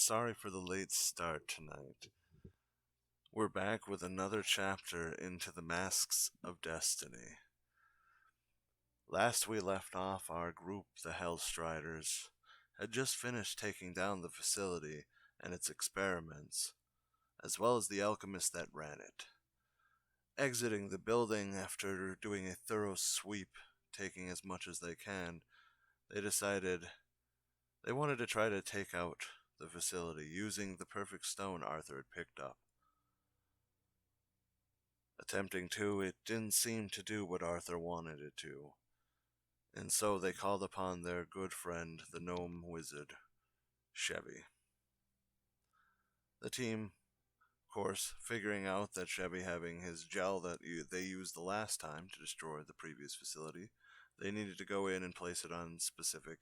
sorry for the late start tonight. We're back with another chapter into the Masks of Destiny. Last we left off, our group, the Hellstriders, had just finished taking down the facility and its experiments, as well as the alchemist that ran it. Exiting the building after doing a thorough sweep, taking as much as they can, they decided they wanted to try to take out the facility using the perfect stone Arthur had picked up. Attempting to, it didn't seem to do what Arthur wanted it to, and so they called upon their good friend, the gnome wizard, Chevy. The team, of course, figuring out that Chevy having his gel that they used the last time to destroy the previous facility, they needed to go in and place it on specific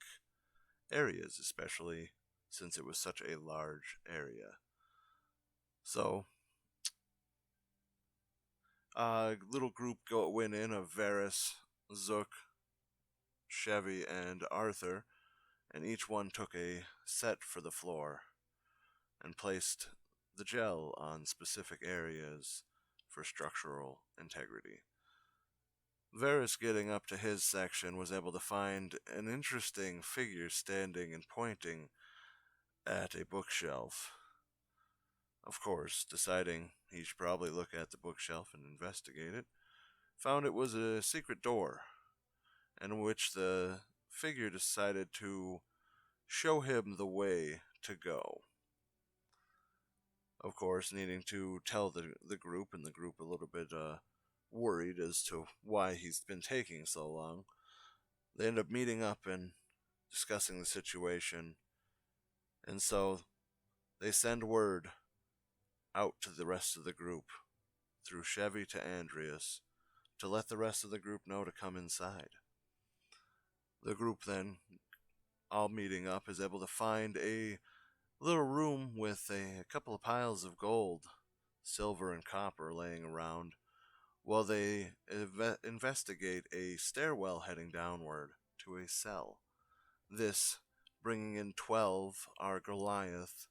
areas, especially since it was such a large area. So, a little group went in of Varys, Zook, Chevy, and Arthur, and each one took a set for the floor and placed the gel on specific areas for structural integrity. Varys, getting up to his section, was able to find an interesting figure standing and pointing at a bookshelf. Of course, deciding he should probably look at the bookshelf and investigate it, found it was a secret door, in which the figure decided to show him the way to go. Of course, needing to tell the group, and the group a little bit worried as to why he's been taking so long, they end up meeting up and discussing the situation, and so they send word out to the rest of the group, through Chevy to Andreas, to let the rest of the group know to come inside. The group then, all meeting up, is able to find a little room with a couple of piles of gold, silver, and copper laying around, while they investigate a stairwell heading downward to a cell. This bringing in 12, our Goliath,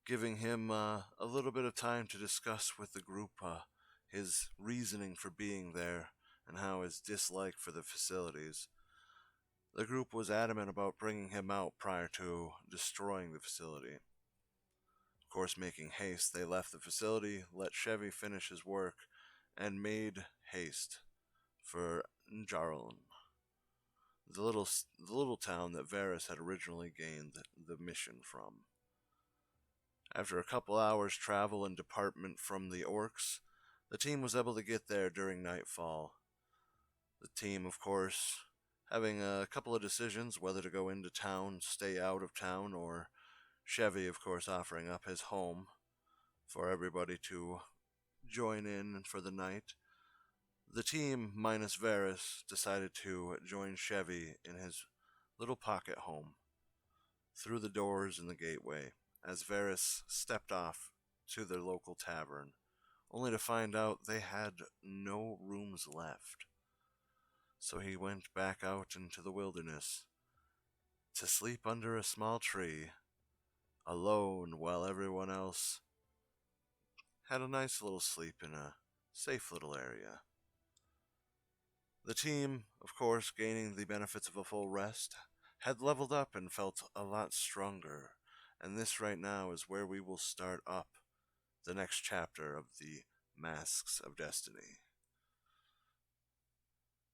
giving him a little bit of time to discuss with the group his reasoning for being there and how his dislike for the facilities. The group was adamant about bringing him out prior to destroying the facility. Of course, making haste, they left the facility, let Chevy finish his work, and made haste for Njarln, the little town that Varys had originally gained the mission from. After a couple hours' travel and department from the orcs, the team was able to get there during nightfall. The team, of course, having a couple of decisions whether to go into town, stay out of town, or Chevy, of course, offering up his home for everybody to join in for the night. The team, minus Varys, decided to join Chevy in his little pocket home, through the doors in the gateway, as Varys stepped off to their local tavern, only to find out they had no rooms left. So he went back out into the wilderness to sleep under a small tree, alone, while everyone else had a nice little sleep in a safe little area. The team, of course, gaining the benefits of a full rest, had leveled up and felt a lot stronger, and this right now is where we will start up the next chapter of the Masks of Destiny.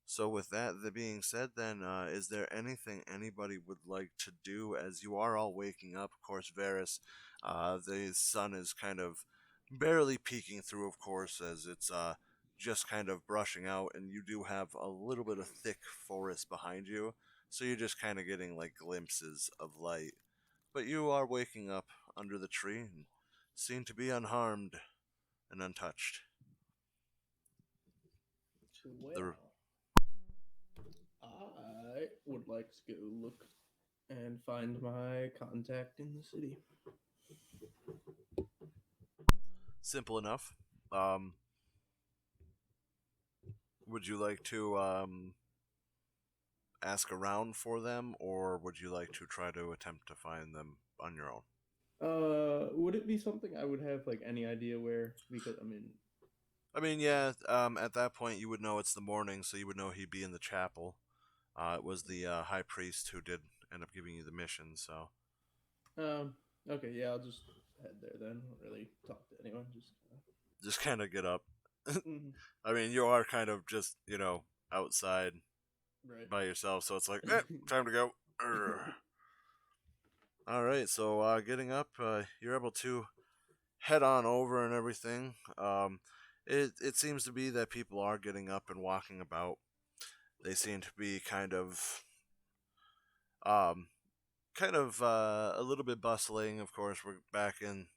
So with that being said, then, is there anything anybody would like to do as you are all waking up? Of course, Varys, the sun is kind of barely peeking through, of course, as it's just kind of brushing out, and you do have a little bit of thick forest behind you, so you're just kind of getting like glimpses of light. But you are waking up under the tree and seem to be unharmed and untouched. Well, I would like to go look and find my contact in the city. Simple enough. Would you like to ask around for them, or would you like to try to attempt to find them on your own? Would it be something I would have like any idea where? Because I mean, I mean, yeah. At that point, you would know it's the morning, so you would know he'd be in the chapel. It was the high priest who did end up giving you the mission, so um, okay, yeah, I'll just head there then. Don't really talk to anyone. Just just kind of get up. mhm, I mean, you are kind of just outside right. by yourself, so it's like, time to go. Urgh. All right, so getting up, you're able to head on over and everything. It seems to be that people are getting up and walking about. They seem to be um, a little bit bustling. Of course, we're back in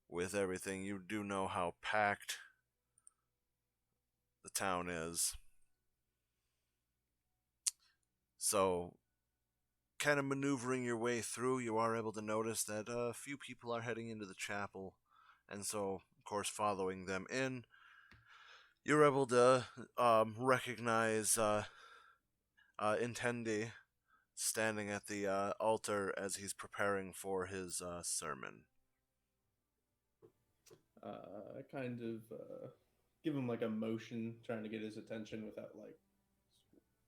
with everything. You do know how packed the town is, so kind of maneuvering your way through, you are able to notice that a few people are heading into the chapel, and so, of course, following them in, you're able to recognize Intendi standing at the altar as he's preparing for his sermon. Kind of give him like a motion, trying to get his attention without like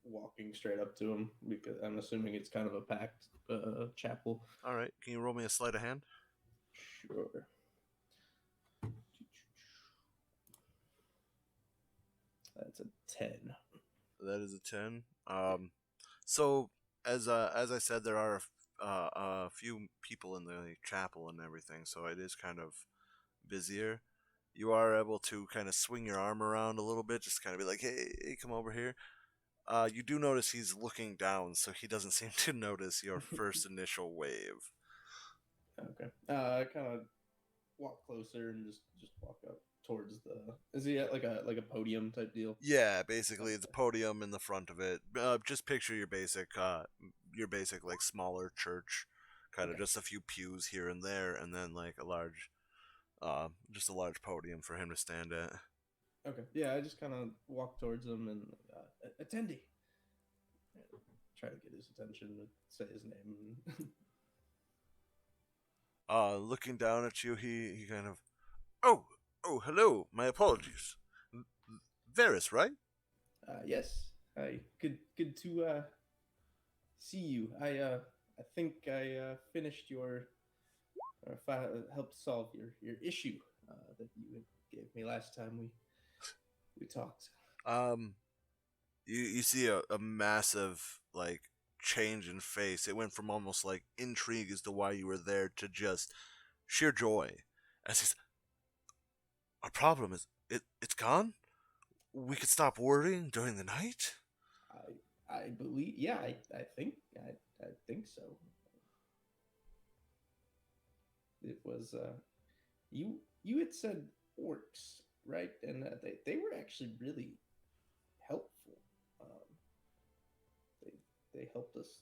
walking straight up to him because I'm assuming it's kind of a packed chapel. All right, can you roll me a sleight of hand? Sure. That's a 10. That is a 10. So as I said, there are a few people in the chapel and everything, so it is kind of busier. You are able to kind of swing your arm around a little bit, just kind of be like, hey, come over here. You do notice he's looking down, so he doesn't seem to notice your first initial wave. Okay. I kind of walk closer and just walk up towards the. Is he at like a podium type deal? Yeah, basically it's a Okay. podium in the front of it. Just picture your basic like smaller church, kind of Okay. just a few pews here and there, and then like just a large podium for him to stand at. Okay. Yeah, I just kind of walk towards him and attendee. Try to get his attention to say his name. Looking down at you, he kind of, oh, hello, my apologies. Varys, right? Yes. Hi. Good to see you. I think I finished your helped solve your issue that you gave me last time we talked. Um, you see a massive like change in face. It went from almost like intrigue as to why you were there to just sheer joy. As he's, our problem is it's gone. We could stop worrying during the night. I believe. Yeah, I think so. It was you had said orcs, right? And they were actually really helpful. Um, they they helped us,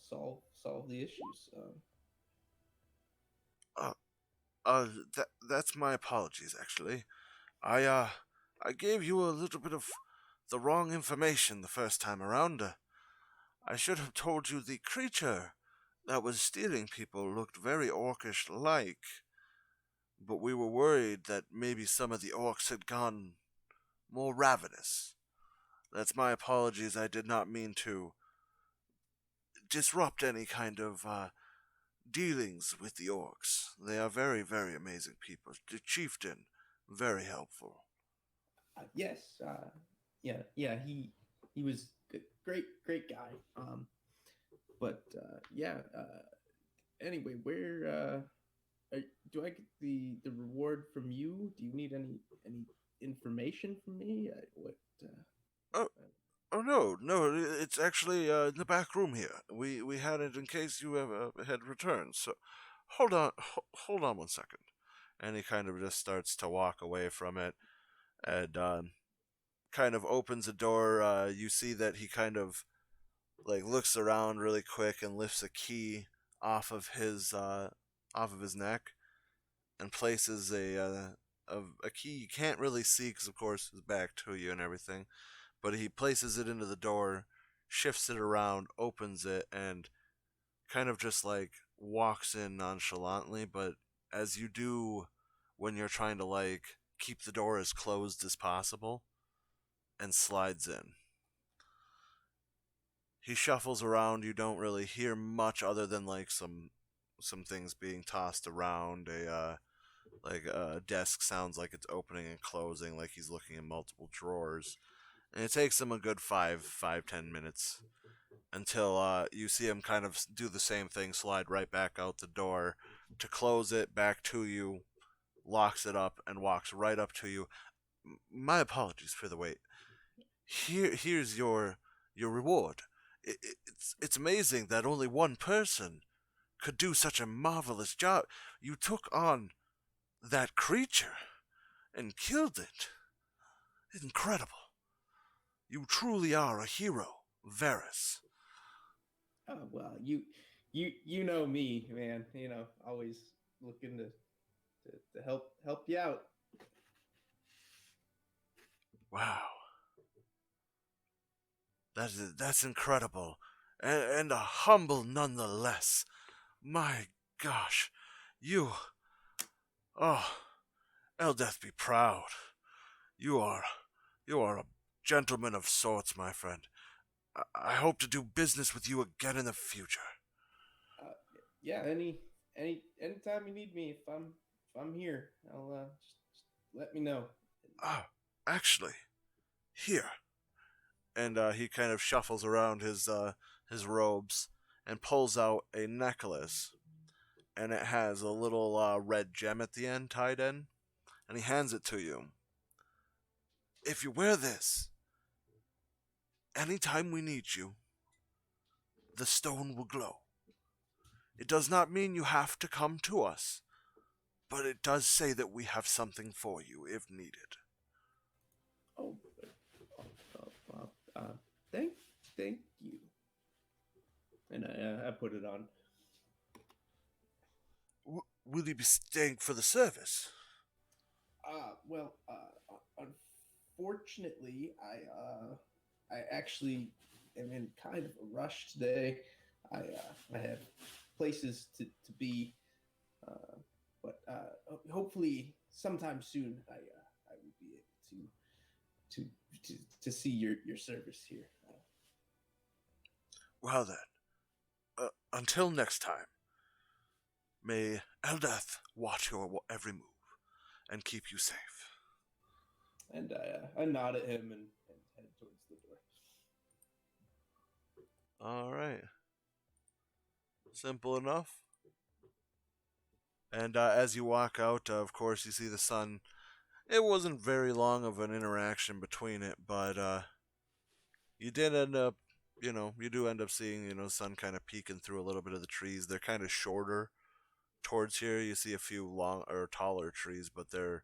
solve the issues. Uh, uh, that's my apologies. Actually, I I gave you a little bit of the wrong information the first time around. I should have told you the creature that was stealing people looked very orcish like, but we were worried that maybe some of the orcs had gone more ravenous. That's my apologies. I did not mean to disrupt any kind of dealings with the orcs. They are very, very amazing people. The chieftain, very helpful. Yes, yeah. He was good, great guy. But yeah. Anyway, where do I get the reward from you? Do you need any information from me? What? Oh, oh no, no, it's actually in the back room here. We had it in case you ever had returned. So, hold on 1 second. And he kind of just starts to walk away from it, and kind of opens a door. You see that he kind of like looks around really quick and lifts a key off of his neck and places a key you can't really see because of course it's back to you and everything, but he places it into the door shifts it around, opens it, and kind of just like walks in nonchalantly. But as you do when you're trying to like keep the door as closed as possible, and slides in. He shuffles around. You don't really hear much other than like some things being tossed around. A desk sounds like it's opening and closing, like he's looking in multiple drawers. And it takes him a good 5, 10 minutes until you see him kind of do the same thing, slide right back out the door to close it back to you, locks it up, and walks right up to you. My apologies for the wait. Here's your reward. It's amazing that only one person could do such a marvelous job. You took on that creature and killed it. Incredible. You truly are a hero, Varys. Oh well, you know me, man. You know, always looking to help you out. Wow, that's incredible, and a humble nonetheless. My gosh, you. Oh, Eldeth be proud. You are, you are a gentleman of sorts, my friend. I hope to do business with you again in the future. Uh, yeah, anytime you need me, if I'm here, I'll just let me know. Ah, actually, here. And he kind of shuffles around his robes and pulls out a necklace, and it has a little red gem at the end tied in, and he hands it to you. If you wear this, anytime we need you, the stone will glow. It does not mean you have to come to us, but it does say that we have something for you if needed. Oh, uh, thank thank you. And I put it on. Will you be staying for the service? Well, unfortunately, I actually am in kind of a rush today. I have places to be, but hopefully sometime soon I will be able to see your service here. Well then, until next time, may Eldeth watch your every move and keep you safe. And I nod at him and head towards the door. All right. Simple enough. And as you walk out, of course, you see the sun. It wasn't very long of an interaction between it, but you did end up, you do end up seeing, sun kind of peeking through a little bit of the trees. They're kind of shorter towards here. You see a few long or taller trees, but they're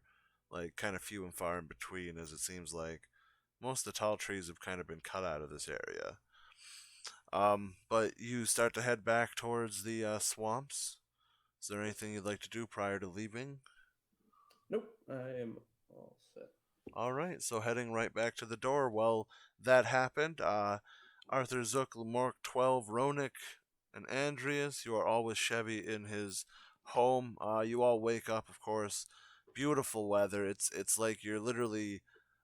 like kind of few and far in between, as it seems like most of the tall trees have kind of been cut out of this area. But you start to head back towards the swamps. Is there anything you'd like to do prior to leaving? Nope, I am all set. All right, so heading right back to the door. Well, that happened. Arthur Zook, Lamork 12, Ronik, and Andreas, you are all with Chevy in his home. You all wake up, of course. Beautiful weather. It's like you're literally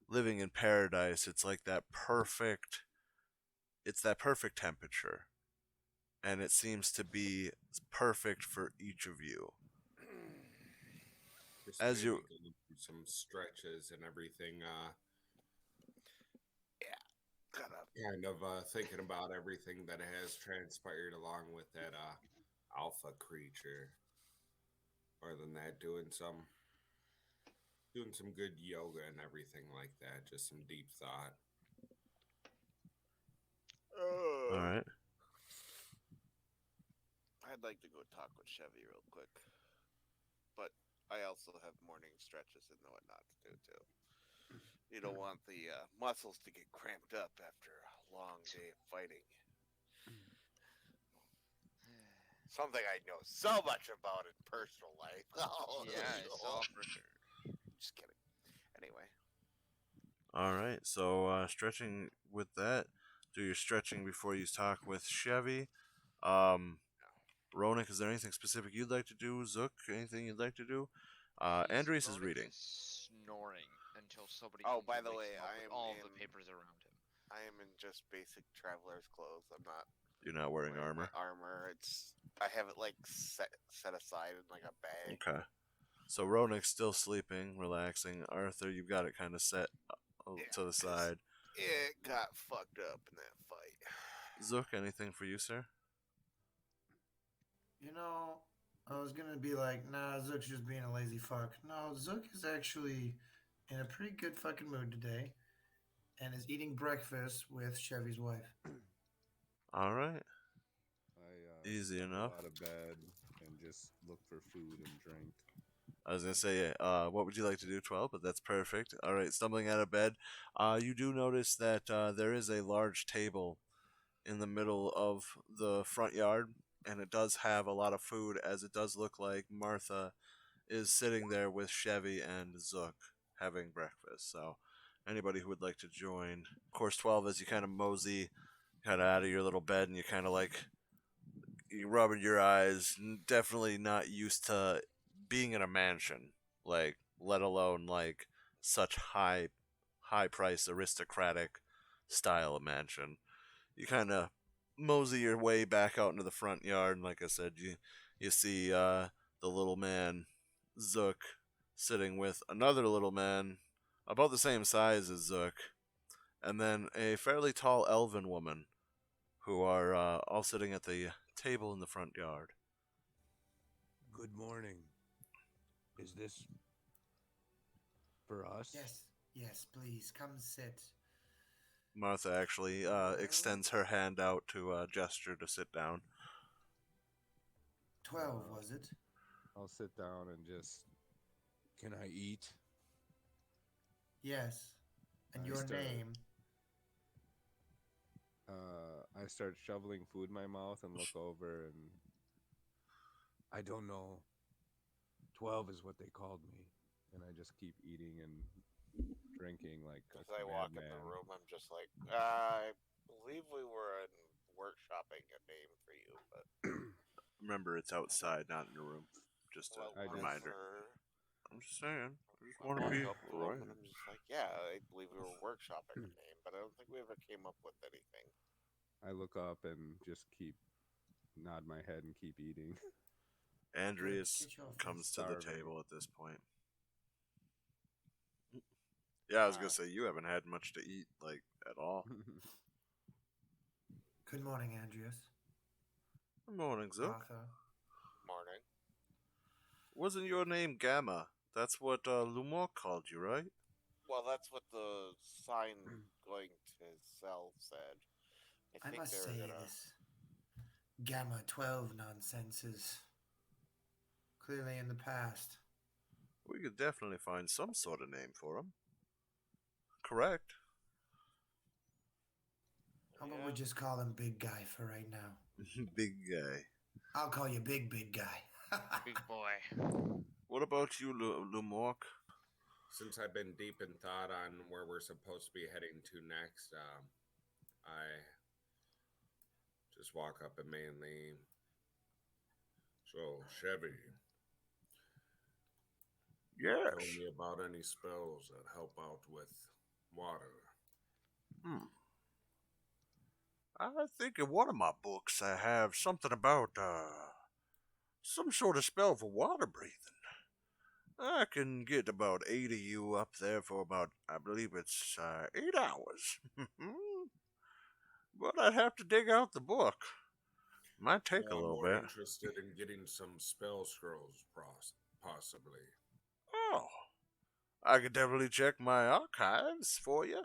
living in paradise. It's like that perfect. It's that perfect temperature, and it seems to be perfect for each of you. Just As maybe you going through some stretches and everything. Yeah, kind of. Kind of thinking about everything that has transpired along with that alpha creature. Other than that, doing some good yoga and everything like that. Just some deep thought. all right. I'd like to go talk with Chevy real quick, but I also have morning stretches and whatnot to do too. You don't want the muscles to get cramped up after a long day of fighting. Something I know so much about in personal life. Yeah, I saw for sure. Just kidding. Anyway, All right. So stretching with that. do your stretching before you talk with Chevy. Um, Ronak, is there anything specific you'd like to do? Zook, anything you'd like to do? Andreas is Ronak reading. is snoring until somebody Oh, comes by and the wakes way, him up I with am all of the in- papers around him. I am in just basic traveler's clothes. I'm not You're not wearing armor. my armor. I have it like set aside in like a bag. Okay. So Ronak's still sleeping, relaxing. Arthur, you've got it kind of set to the 'Cause side. It got fucked up in that fight. Zook, anything for you, sir? You know, I was gonna be like, nah, Zook's just being a lazy fuck. No, Zook is actually in a pretty good fucking mood today and is eating breakfast with Chevy's wife. All right. I Easy go enough. out of bed and just look for food and drink. I was gonna say, what would you like to do, 12? But that's perfect. All right, stumbling out of bed, you do notice that there is a large table in the middle of the front yard, and it does have a lot of food, as it does look like Martha is sitting there with Chevy and Zook having breakfast. So, anybody who would like to join, of course, 12, as you kind of mosey kind of out of your little bed, and you kind of like you rubbing your eyes, definitely not used to being in a mansion, like let alone like such high price aristocratic style of mansion. You kind of mosey your way back out into the front yard, and like I said, you see the little man Zook sitting with another little man about the same size as Zook, and then a fairly tall elven woman who are all sitting at the table in the front yard. Good morning. Is this for us? Yes, please, come sit. Martha actually extends her hand out to gesture to sit down. 12, was it? I'll sit down and just. Can I eat? Yes. And I your start- name? I start shoveling food in my mouth and look over, and I don't know. 12 is what they called me, and I just keep eating and drinking like a As I walk in the madman. room, I'm just like, I believe we were workshopping a name for you, but Remember, it's outside, not in the room. Just a I just- reminder. for- I'm just saying. I just I want to walk be up to him right. and I'm just like, yeah, I believe we were workshopping a name, but I don't think we ever came up with anything. I look up and just nod my head and keep eating. Andreas Get you off comes this. to the Starving. table at this point. Yeah, I was gonna say you haven't had much to eat, like at all. Good morning, Andreas. Good morning, Zook. Arthur. Morning. Wasn't your name Gamma? That's what Lumor called you, right? Well, that's what the sign going to sell said. I I think must they say were gonna. this Gamma 12 nonsense is clearly in the past. We could definitely find some sort of name for him. Correct. How about we just call him Big Guy for right now? Big guy. I'll call you Big Guy. Big boy. What about you, Lumork? Since I've been deep in thought on where we're supposed to be heading to next, I just walk up and mainly. So, Chevy, Yes. tell me about any spells that help out with water. I think in one of my books I have something about some sort of spell for water breathing. I can get about 8 of you up there for about, I believe it's 8 hours. But I'd have to dig out the book. Might take a I'm little more bit. interested in getting some spell scrolls, possibly. Oh, I could definitely check my archives for you.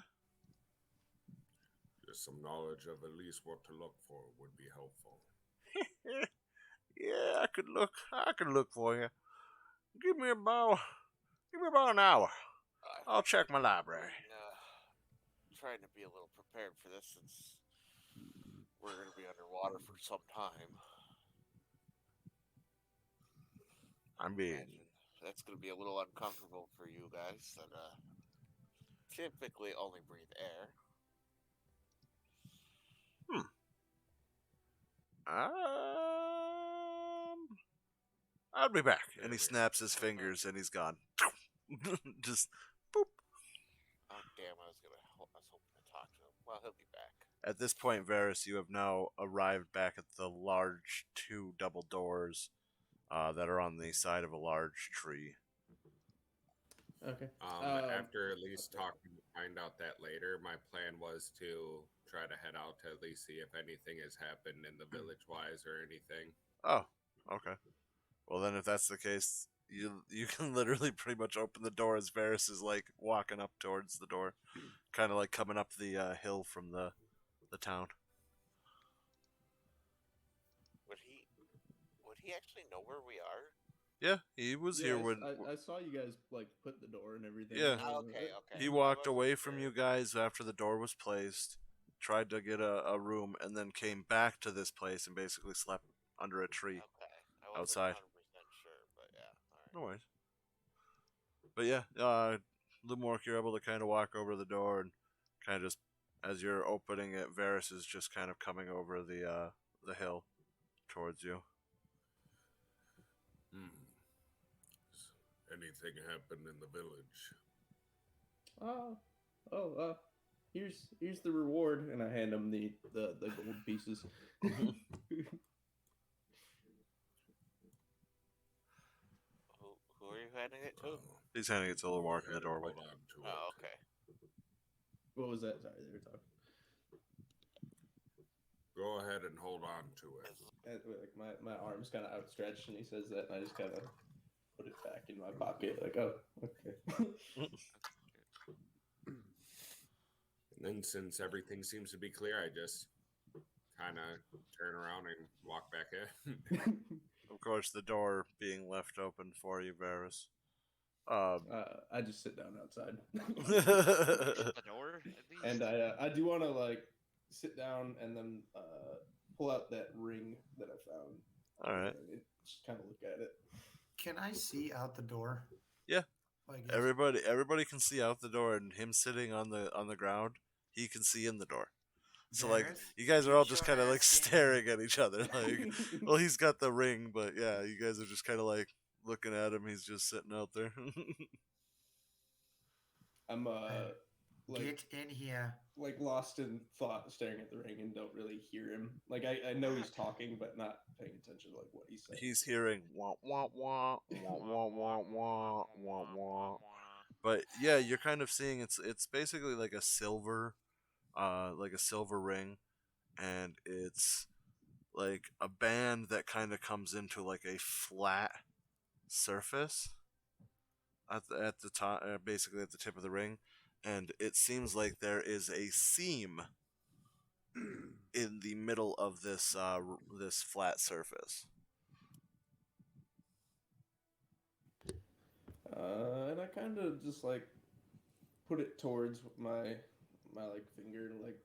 Just some knowledge of at least what to look for would be helpful. Yeah, I could look for you. Give me about an hour. I'll check my library. Trying to be a little prepared for this since we're going to be underwater for some time. I mean, Imagine that's going to be a little uncomfortable for you guys that typically only breathe air. I'll be back. And he There we snaps his fingers and he's gone. Just Oh damn! I was hoping to talk to him. Well, he'll be back. at this point, Varys, you have now arrived back at the large two double doors that are on the side of a large tree. Okay. After at least talking to find out that later, my plan was to try to head out to at least see if anything has happened in the village wise or anything. Oh, okay. Well, then, if that's the case, you can literally pretty much open the door as Varys is like walking up towards the door, kind of like coming up the hill from the town. Would he actually know where we are? Yeah, he was here when. I saw you guys like put the door and everything. Yeah. Okay. He I walked wasn't away from sure. you guys after the door was placed, tried to get a room, and then came back to this place and basically slept under a tree. Okay. I wasn't Outside. 100% sure, but yeah. All right. No worries. But yeah, Lumork, you're able to kind of walk over the door and kind of just, as you're opening it, Varys is just kind of coming over the hill towards you. Anything happened in the village? Here's the reward, and I hand him the gold pieces. Who are you handing it to? He's handing it to Lumork in the doorway. Hold on to it. Oh, okay. What was that? Sorry, they were talking. Go ahead and hold on to it. Like my arm's kind of outstretched, and he says that, and I just kind of put it back in my pocket. Like, oh, okay. And then since everything seems to be clear, I just kind of turn around and walk back in. Of course, the door being left open for you, Varys. I just sit down outside. The door, at least? And I do want to like sit down and then pull out that ring that I found. All right. And just kind of look at it. Can I see out the door? Yeah. Like Everybody can see out the door, and him sitting on the ground, he can see in the door. So like, Varys, you guys are all get just your kind of like ass in. staring at each other. Like, well, he's got the ring, but yeah, you guys are just kind of like looking at him. He's just sitting out there. I'm like Get in here. like lost in thought, staring at the ring, and don't really hear him. Like I know he's talking, but not paying attention to like what he's saying. He's hearing wah wah wah wah wah wah wah wah wah. But yeah, you're kind of seeing it's basically like a silver ring, and it's like a band that kind of comes into like a flat surface at the top, basically at the tip of the ring, and it seems like there is a seam in the middle of this this flat surface. And I kind of just like put it towards my like finger, like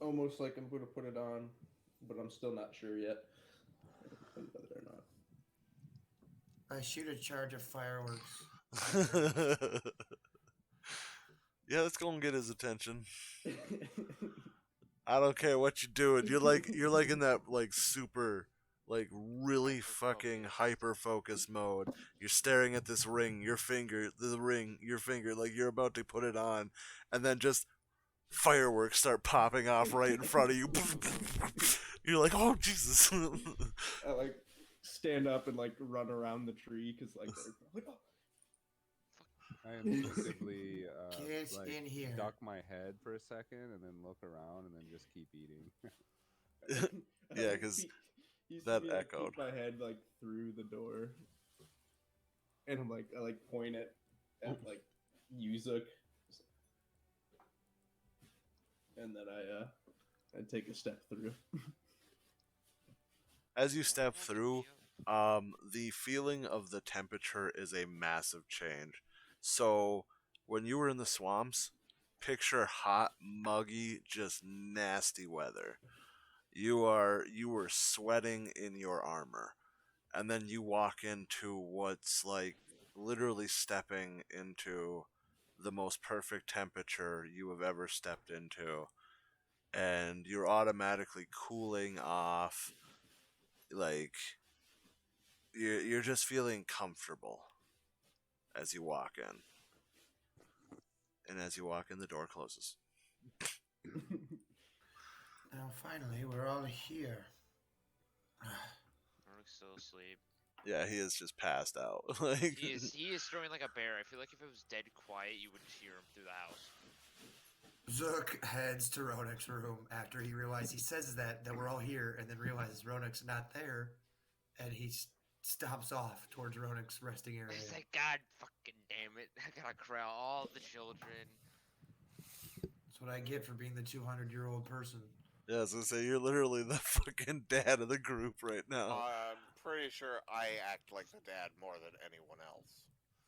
almost like I'm gonna put it on, but I'm still not sure yet whether or not. I shoot a charge of fireworks. Yeah, let's go and get his attention. I don't care what you're doing. You're like in that like super like really fucking hyper focus mode. You're staring at this ring, your finger, like you're about to put it on, and then just fireworks start popping off right in front of you. You're like, oh Jesus! I like stand up and like run around the tree because like they're like, oh. I instinctively Get like in here. duck my head for a second and then look around and then just keep eating. Yeah, 'cause you see that me, like, echoed. peek my head like through the door, and I'm like I like point at like Yuzuk, and then I take a step through. As you step through, the feeling of the temperature is a massive change. So when you were in the swamps, picture hot, muggy, just nasty weather. You were sweating in your armor, and then you walk into what's like literally stepping into the most perfect temperature you have ever stepped into, and you're automatically cooling off. like you're just feeling comfortable as you walk in, and as you walk in, the door closes. Now, finally, we're all here. Ronik's still asleep. Yeah, he is just passed out. Like He is snoring like a bear. I feel like if it was dead quiet, you wouldn't hear him through the house. Zook heads to Ronek's room after he realizes he says that we're all here, and then realizes Ronek's not there, and he stomps off towards Ronek's resting area. He's like, God fucking damn it! I gotta corral all the children. That's what I get for being the 200-year-old person. yeah, I was gonna say you're literally the fucking dad of the group right now. I'm pretty sure I act like the dad more than anyone else.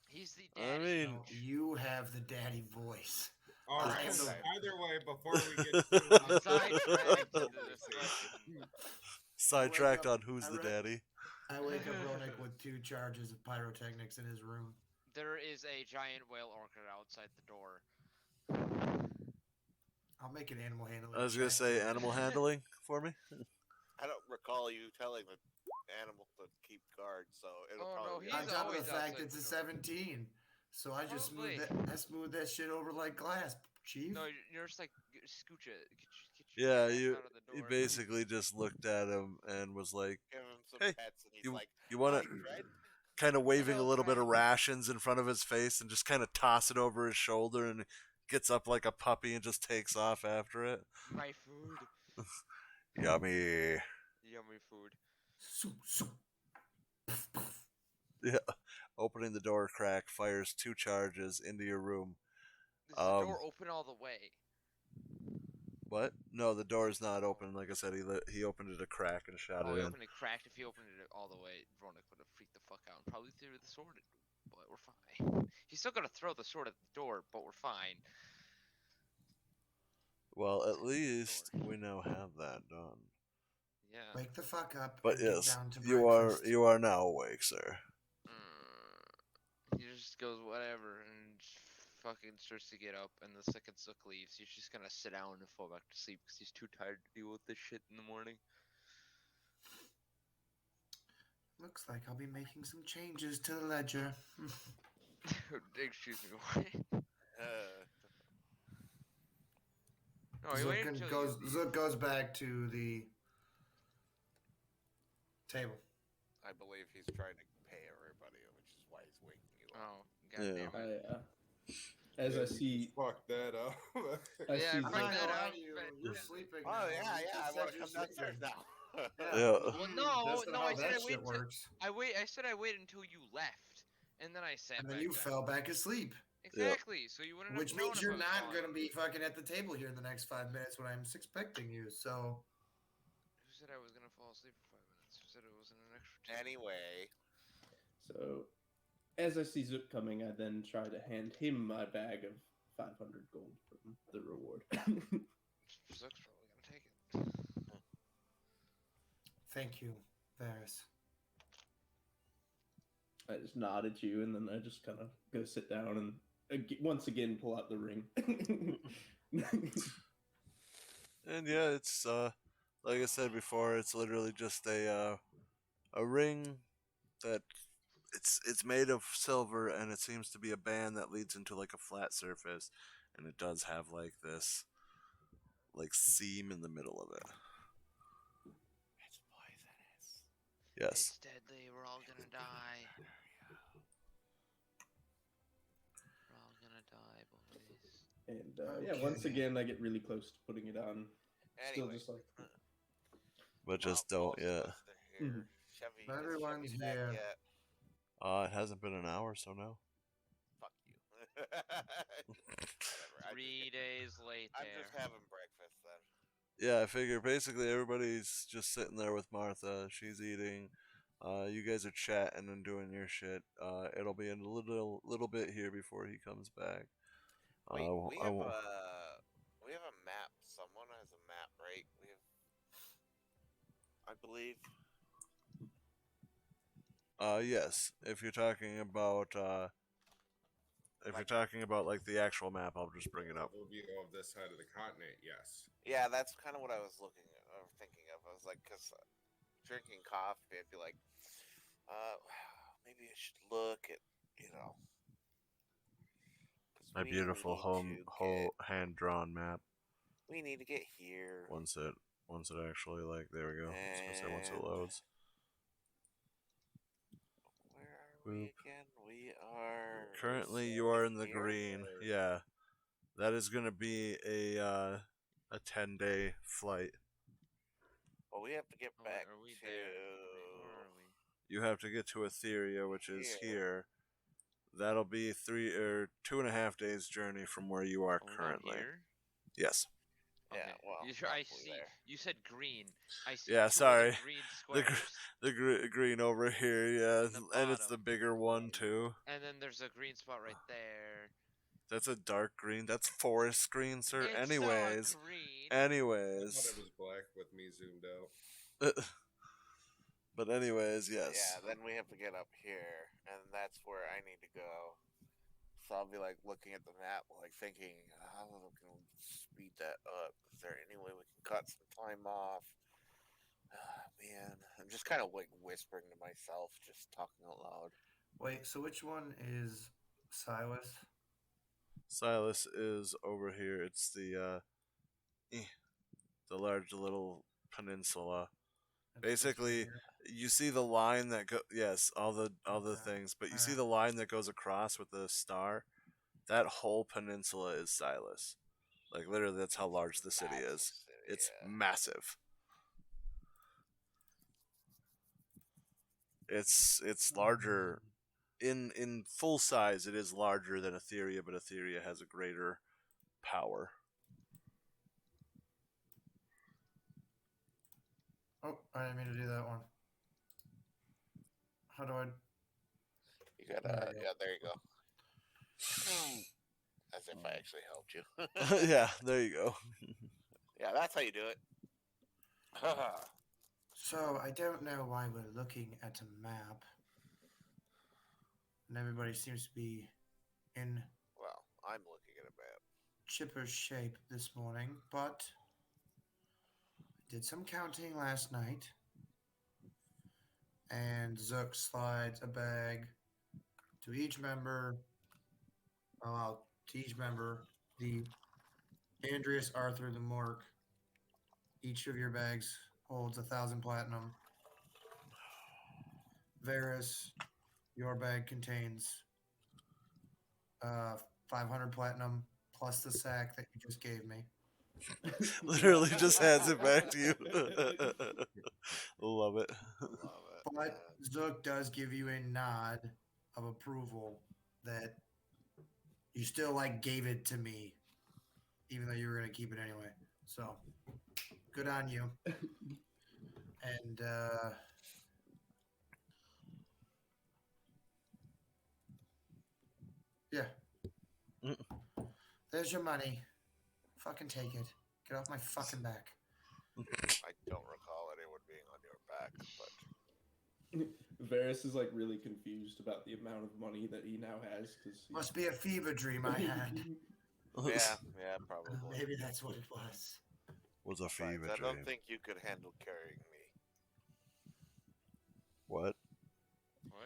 He's the I daddy. mean, No, you have the daddy voice. All right. I'm So the- either way, before we get too Sidetracked into this question. sidetracked up- on who's I the read- daddy. I wake up Ronek with 2 charges of pyrotechnics in his room. There is a giant whale orchid outside the door. I'll make an animal handling. I was gonna check. say animal handling for me. I don't recall you telling the animal to keep guard, so it'll Oh, no, probably be he's On top of the always fact outside it's a the door. 17, so I just Probably. smooth that shit over like glass, Chief. No, you're just like scooch it. Get Yeah, your ass you out of the he door. basically just looked at him and was like, give him some Hey, pets, and he's "You like, you want "Hi, to?" friend." Kind of waving a Hello, little bit of friend. rations in front of his face and just kind of toss it over his shoulder and gets up like a puppy and just takes off after it. My food. Yummy. Yummy food. Opening the door crack, fires 2 charges into your room. Is the door open all the way? What? No, the door is not open. Like I said, he opened it a crack and shot Oh, it he in. opened it cracked. If he opened it all the way, Ronik would have freaked the fuck out and probably threw the sword at him. But we're fine. He's still gonna throw the sword at the door, but we're fine. Well, at least we now have that done. Yeah. Wake the fuck up. But and get yes, down to you breakfast. are now awake, sir. He just goes whatever and just fucking starts to get up. And the second Zook leaves, he's just gonna sit down and fall back to sleep because he's too tired to deal with this shit in the morning. Looks like I'll be making some changes to the ledger. Excuse me, what? No, he waited until you... Zook goes back to the table. I believe he's trying to pay everybody, which is why he's waking you up. Oh, goddamn it. As I see, Fuck that up. I Yeah, see fuck Zook- that up. You're sleeping. Oh now. yeah, You yeah. just I said want to you're come downstairs sleeping. now. Yeah. Well, no, That's not no, how I said that I waited. shit works. I said I waited until you left, and then I sat And back then you down. fell back asleep. Exactly. So you wouldn't Which have known means if you're I was not falling. going to be fucking at the table here in the next 5 minutes when I'm expecting you. So Who said I was gonna fall asleep for 5 minutes? Who said it wasn't an extra 2? Anyway, so as I see Zook coming, I then try to hand him my bag of 500 gold from the reward. Zook's probably gonna take it. thank you, Varys. I just nod at you, and then I just kind of go sit down and once again pull out the ring. And yeah, it's like I said before, it's literally just a ring that it's made of silver, and it seems to be a band that leads into like a flat surface, and it does have like this like seam in the middle of it. it's poisonous. Yes. It's deadly. We're all gonna die. We're all gonna die, boys. And yeah, once Okay. again, I get really close to putting it on. Still Anyway, just like, But just while don't most yet. of us are here, Chevy, is Everyone's Chevy back here. yet? It hasn't been an hour, so no. Fuck you. Whatever. 3 days later. I'm just having breakfast then. Yeah, I figure basically everybody's just sitting there with Martha. She's eating. You guys are chatting and doing your shit. It'll be in a little bit here before he comes back. Wait, I we have won't- a map. Someone has a map, right? We have, I believe. Yes. If you're talking about like the actual map, I'll just bring it up. Overview of this side of the continent, yes. Yeah, that's kind of what I was thinking of. I was like, because drinking coffee, I'd be like, maybe I should look at, 'cause My we beautiful need to whole hand drawn map. we need to get here. Once it actually there we go. I was gonna say once it And loads. where are Boop. we again? We are Currently, you are in the here. green. Yeah, that is gonna be a 10-day flight. Well, we have to get Oh, back are we to. there? Where are we? You have to get to Etheria, which is Here. here. That'll be 2.5 days journey from where you are Are we not currently. here? yes. Yeah, Okay. well, I roughly see. there. You said green. I see Yeah, two sorry. of the green The squares. green over here, yeah, In the and it's the bottom. bigger one too. And then there's a green spot right there. That's a dark green. That's forest green, sir. It's Anyways, dark green. I thought anyways. it was black with me zoomed out. But anyways, yes. Yeah, then we have to get up here, and that's where I need to go. So I'll be like looking at the map, like thinking, how can we speed that up? Is there any way we can cut some time off? Man, I'm just kind of like whispering to myself, just talking out loud. Wait, so which one is Silas? Silas is over here. It's the large little peninsula. That's this one Basically, here? you see the line that go. Yes, all the Okay. things, but you Alright. see the line that goes across with the star. That whole peninsula is Silas. Like literally, that's how large the city Massive is. city, It's yeah. massive. It's larger in full size. It is larger than Etheria, but Etheria has a greater power. Oh, I didn't mean to do that one. How do I? You gotta, There you go. yeah, there you go. As if I actually helped you. Yeah, there you go. Yeah, that's how you do it. So I don't know why we're looking at a map, and everybody seems to be in Well, I'm looking at a map. chipper shape this morning, but I did some counting last night, and Zook slides a bag to each member. To each member, the Andreas, Arthur, the Mork. Each of your bags holds 1,000 platinum. Varus, your bag contains 500 platinum plus the sack that you just gave me. Literally just hands it back to you. Love it. Love it. But Zook does give you a nod of approval that you still like gave it to me, even though you were gonna keep it anyway. So good on you. And yeah. There's your money. Fucking take it. Get off my fucking back. I don't recall anyone being on your back, but Varus is like really confused about the amount of money that he now has because Must be a fever dream I had. yeah, probably. Maybe that's what it was. Was a Besides, fever I dream. don't think you could handle carrying me. What? What?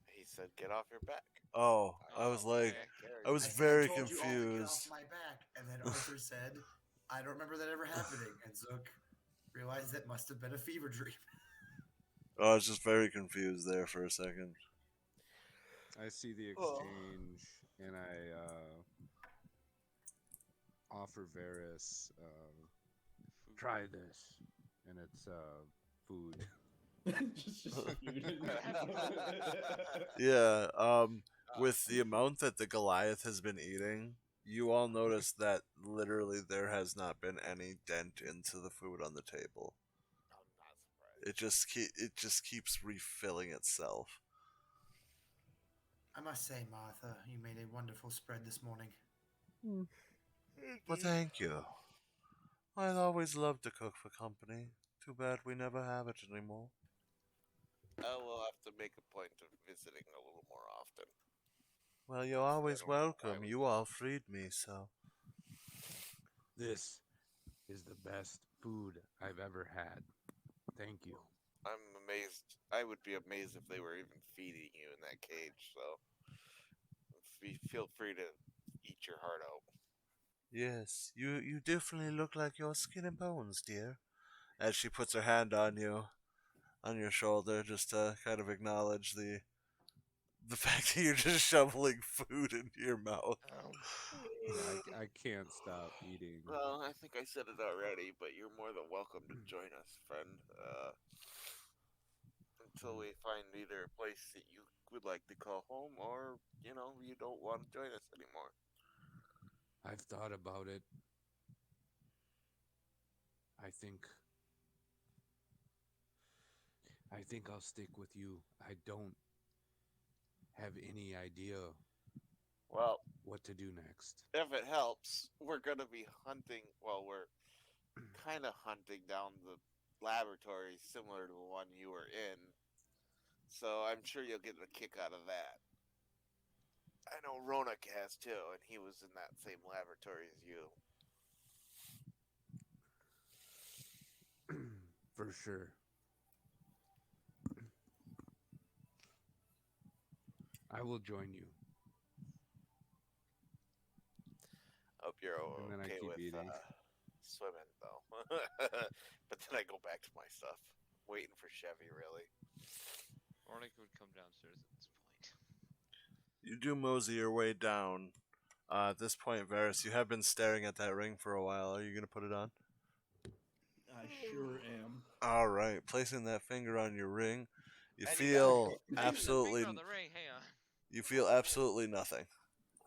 He said, "Get off your back." Oh, I was Oh, like, okay. I was I said, very I told you all to get off confused. my back, and then Arthur said, "I don't remember that ever happening." And Zook realized that must have been a fever dream. I was just very confused there for a second. I see the exchange, and I offer Varus, try this, and it's food. just food. Yeah, with the amount that the Goliath has been eating, you all notice that literally there has not been any dent into the food on the table. I'm not surprised. It just keeps refilling itself. I must say, Martha, you made a wonderful spread this morning. Well, thank you. I'd always loved to cook for company. Too bad we never have it anymore. I will have to make a point of visiting a little more often. Well, you're Honestly, I always don't know why welcome. we- You all freed me, so. This is the best food I've ever had. Thank you. I'm amazed. I would be amazed if they were even feeding you in that cage. So feel free to eat your heart out. Yes, you definitely look like your skin and bones, dear. As she puts her hand on you, on your shoulder, just to kind of acknowledge the fact that you're just shoveling food into your mouth. Yeah, I can't stop eating. Well, I think I said it already, but you're more than welcome to join us, friend. Until we find either a place that you would like to call home, or you don't want to join us anymore. I've thought about it. I think I think I'll stick with you. I don't have any idea Well, what to do next. if it helps, we're gonna be hunting. Well, we're kind of hunting down the laboratory similar to the one you were in. So I'm sure you'll get a kick out of that. I know Ronak has too, and he was in that same laboratory as you. For sure. I will join you. Hope you're And then I okay keep with eating. swimming, though. But then I go back to my stuff, waiting for Chevy, really. Ornick would come downstairs at this point. You do mosey your way down. At this point, Varys, you have been staring at that ring for a while. Are you going to put it on? I sure am. All right. Placing that finger on your ring, you And feel Placing the absolutely. finger on the ring. Hang on. You feel absolutely nothing.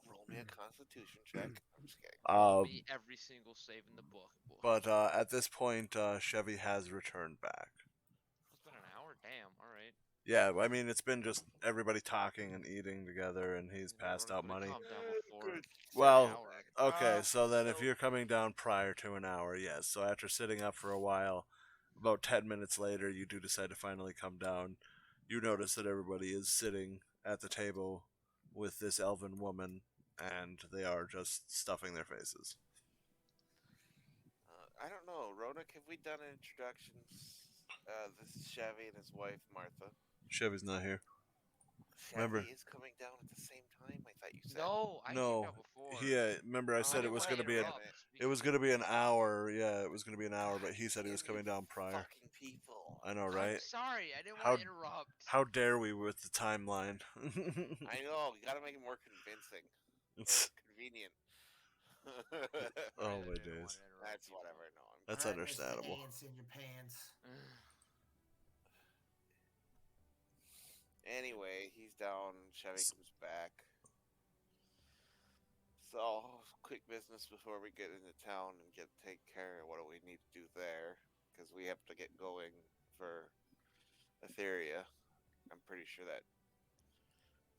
roll me a Constitution check. I'm just kidding. Roll me every single save in the book. But at this point, Chevy has returned back. It's been an hour. Damn. All right. Yeah, I mean, it's been just everybody talking and eating together, and he's passed out money. Calm down before. Good. Well, An hour. okay, so then if so- you're coming down prior to an hour, yes. So after sitting up for a while, about 10 minutes later, you do decide to finally come down. You notice that everybody is sitting at the table with this elven woman, and they are just stuffing their faces. I don't know, Ronak. Have we done introductions? This is Chevy and his wife Martha. Chevy's not here. Chevy Remember- is coming down at the same time. I thought you said. No, I came No, down before. remember I said didn't it was wanna going to be an interrupt it was because- going to be an hour. Yeah, it was going to be an hour, but he said he was Damn you coming down prior. Fucking people. I know, I'm right? sorry, I didn't How- want to interrupt. How dare we with the timeline? I know. You gotta make it more convincing. It's- Or convenient. Oh, I my didn't days. wanna interrupt That's people. whatever. No, I'm That's Alright, Mr. understandable. Ants in your pants. Anyway, he's down. Chevy comes back. So, quick business before we get into town and take care of what do we need to do there, because we have to get going for Etheria. I'm pretty sure that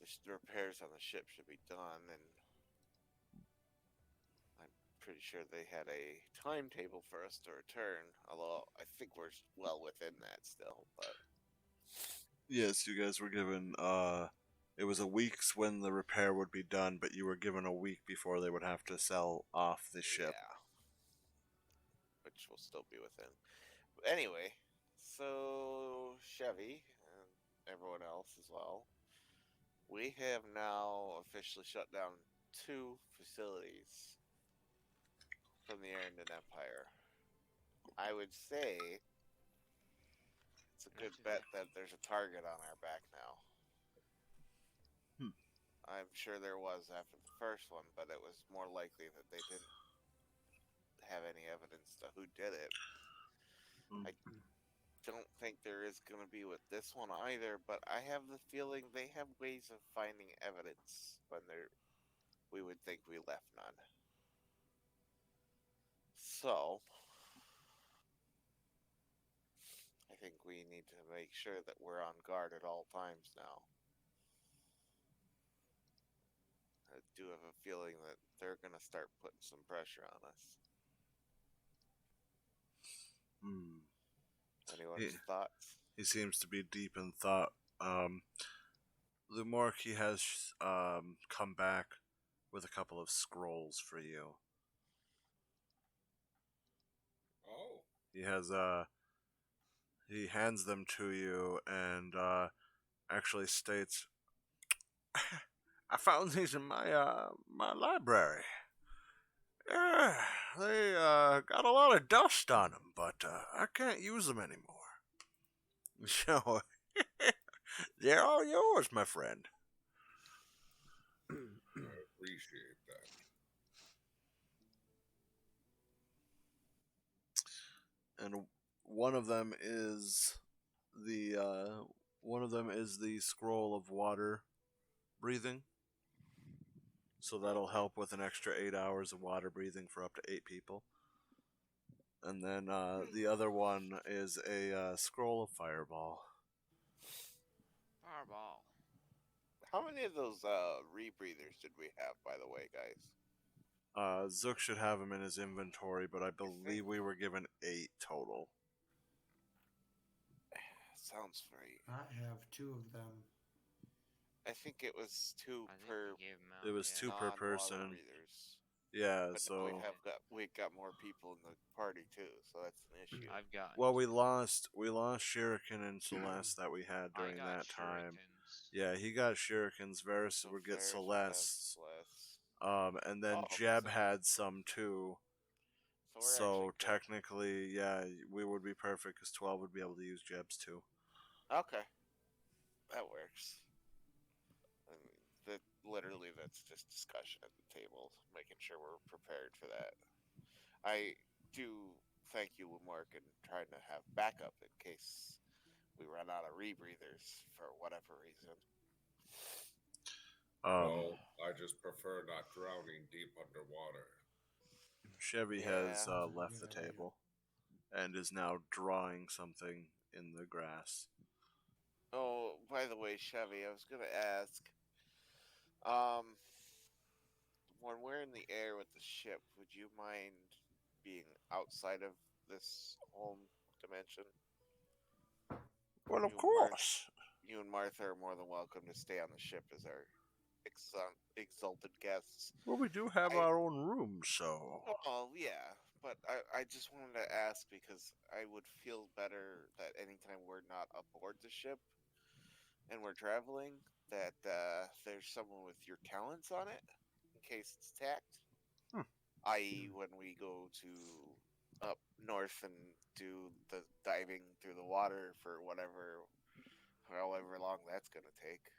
the repairs on the ship should be done, and I'm pretty sure they had a timetable for us to return. Although I think we're well within that still, but. Yes, you guys were given it was a week's when the repair would be done, but you were given a week before they would have to sell off the ship. Yeah. Which will still be within. But anyway, so Chevy and everyone else as well, we have now officially shut down 2 facilities from the Arendon Empire. I would say it's a good bet that there's a target on our back now. I'm sure there was after the first one, but it was more likely that they didn't have any evidence to who did it. I don't think there is going to be with this one either, but I have the feeling they have ways of finding evidence when we would think we left none. So, I think we need to make sure that we're on guard at all times now. I do have a feeling that they're going to start putting some pressure on us. Anyone's thoughts? He seems to be deep in thought. The Marquis has come back with a couple of scrolls for you. Oh. He has He hands them to you and actually states, "I found these in my library. Yeah, they got a lot of dust on them, but I can't use them anymore. So they're all yours, my friend." I appreciate that. And one of them is the scroll of water breathing. So that'll help with an extra 8 hours of water breathing for up to 8 people. And then the other one is a scroll of fireball. Fireball. How many of those rebreathers did we have, by the way, guys? Zook should have them in his inventory, but I believe we were given 8 total. Sounds right. I have 2 of them. I think it was 2 I think per we gave 'em out, It was yeah. 2 per non-water person. breathers. Yeah, But so now we got more people in the party too, so that's an issue. I've got. well, we lost Shuriken and Celeste that we had I during got that time. shurikens. Yeah, he got Shurikens. Varus So would get Ferris would have Celeste. Celeste. And then Oh, Jeb so- had some too. So we're So actually good. technically, yeah, we would be perfect because 12 would be able to use Jeb's too. Okay, that works. I mean, that's just discussion at the table, making sure we're prepared for that. I do thank you, Mark, and trying to have backup in case we run out of rebreathers for whatever reason. Well, I just prefer not drowning deep underwater. Chevy Yeah. has left the Good idea. table and is now drawing something in the grass. Oh, by the way, Chevy, I was gonna ask, um, when we're in the air with the ship, would you mind being outside of this home dimension? Well, of You, course. You and Martha are more than welcome to stay on the ship as our exalted guests. Well, we do have I- our own room, so. Oh, yeah, but I just wanted to ask because I would feel better that anytime we're not aboard the ship and we're traveling, that there's someone with your talents on it in case it's attacked. Hmm. I.e., when we go to up north and do the diving through the water for however long that's gonna take.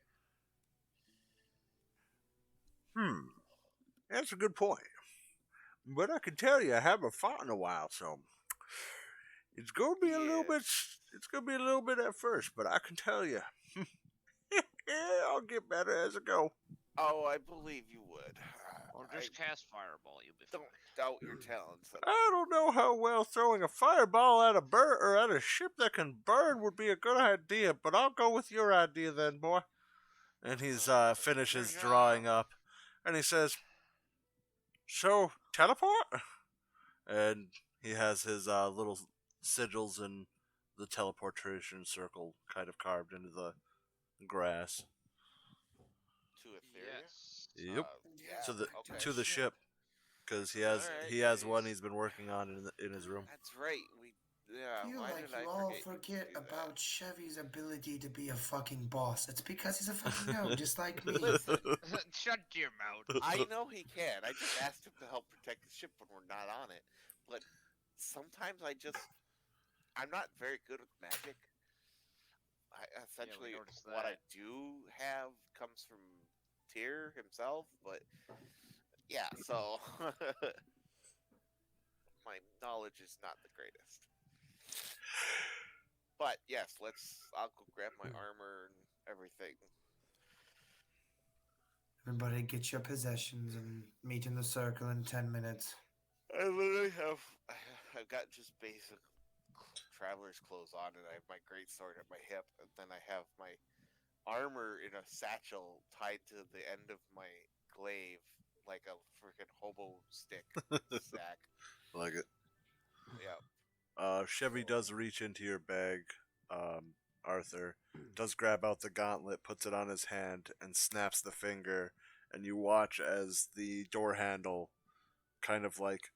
That's a good point. But I can tell you, I haven't fought in a while, so it's gonna be a little Yeah. bit. It's gonna be a little bit at first, but I can tell you, I'll get better as I go. Oh, I believe you would. Or I just cast fireball, you'll be don't fine. doubt your talents. I don't know how well throwing a fireball at a bird or at a ship that can burn would be a good idea, but I'll go with your idea then, boy. And he's finishes Good drawing job. up, and he says, "So teleport?" And he has his little sigils and the teleportation circle kind of carved into the grass. To Etheria? Yes. Yep. Yeah. To the okay. to the ship, because he has Alright, one guys. he's been working on in his room. That's right. I feel Why like did I you all forget forget you could do about Chevy's ability to be a fucking boss. It's because he's a fucking gnome, just like me. Listen. Shut your mouth. I know he can. I just asked him to help protect the ship when we're not on it. But sometimes I'm not very good with magic. Essentially, noticed what I that. do have comes from Tyr himself. But yeah, so my knowledge is not the greatest. But yes, I'll go grab my armor and everything. Everybody get your possessions and meet in the circle in 10 minutes. I literally I've got just basic traveler's clothes on, and I have my great sword at my hip, and then I have my armor in a satchel tied to the end of my glaive like a freaking hobo stick sack. Like it. Yeah. Chevy does reach into your bag, Arthur, does grab out the gauntlet, puts it on his hand, and snaps the finger, and you watch as the door handle kind of like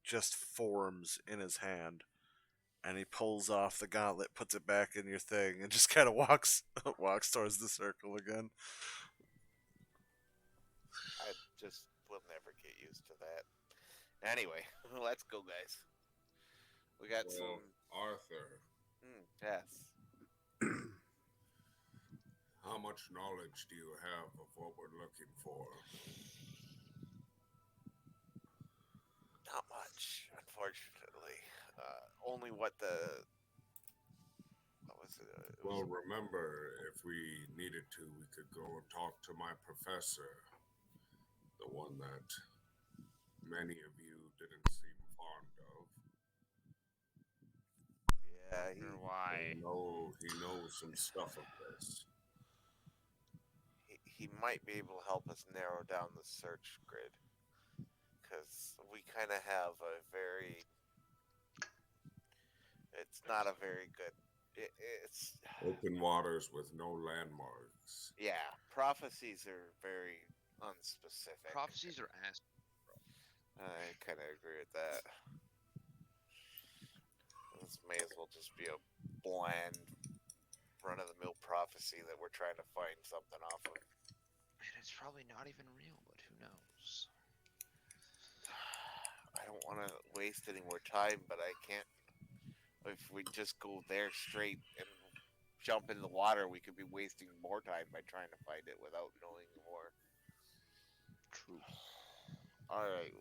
just forms in his hand, and he pulls off the gauntlet, puts it back in your thing, and just kind of walks walks towards the circle again. I just will never get used to that. Anyway, let's go, guys. We got Well, some. Arthur, Yes. how much knowledge do you have of what we're looking for? Not much, unfortunately. Only what the. What was it? It Well, was, remember, if we needed to, we could go and talk to my professor, the one that many of you didn't seem fond of. yeah, Or I why? know he knows some stuff of this. he might be able to help us narrow down the search grid. Because we kind of have a very. It's not a very good. It's. Open waters with no landmarks. Yeah, prophecies are very unspecific. Prophecies are ass. I kind of agree with that. This may as well just be a bland, run-of-the-mill prophecy that we're trying to find something off of. And it's probably not even real, but who knows? I don't want to waste any more time, but I can't. If we just go there straight and jump in the water, we could be wasting more time by trying to find it without knowing more. True. All right.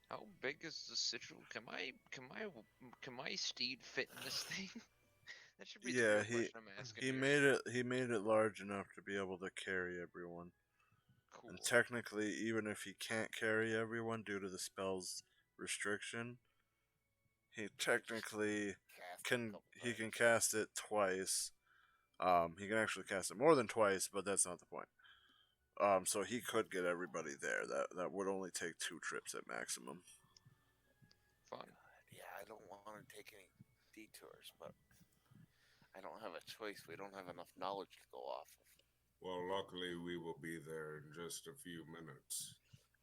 How big is the sigil? Can my steed fit in this thing? That should be the Yeah, real question I'm asking he here. made it large enough to be able to carry everyone. Cool. And technically, even if he can't carry everyone due to the spell's restriction, he technically Cast can cast it twice. He can actually cast it more than twice, but that's not the point. So he could get everybody there. That would only take 2 trips at maximum. Fun. Yeah, I don't want to take any detours, but I don't have a choice. We don't have enough knowledge to go off of. Well, luckily, we will be there in just a few minutes.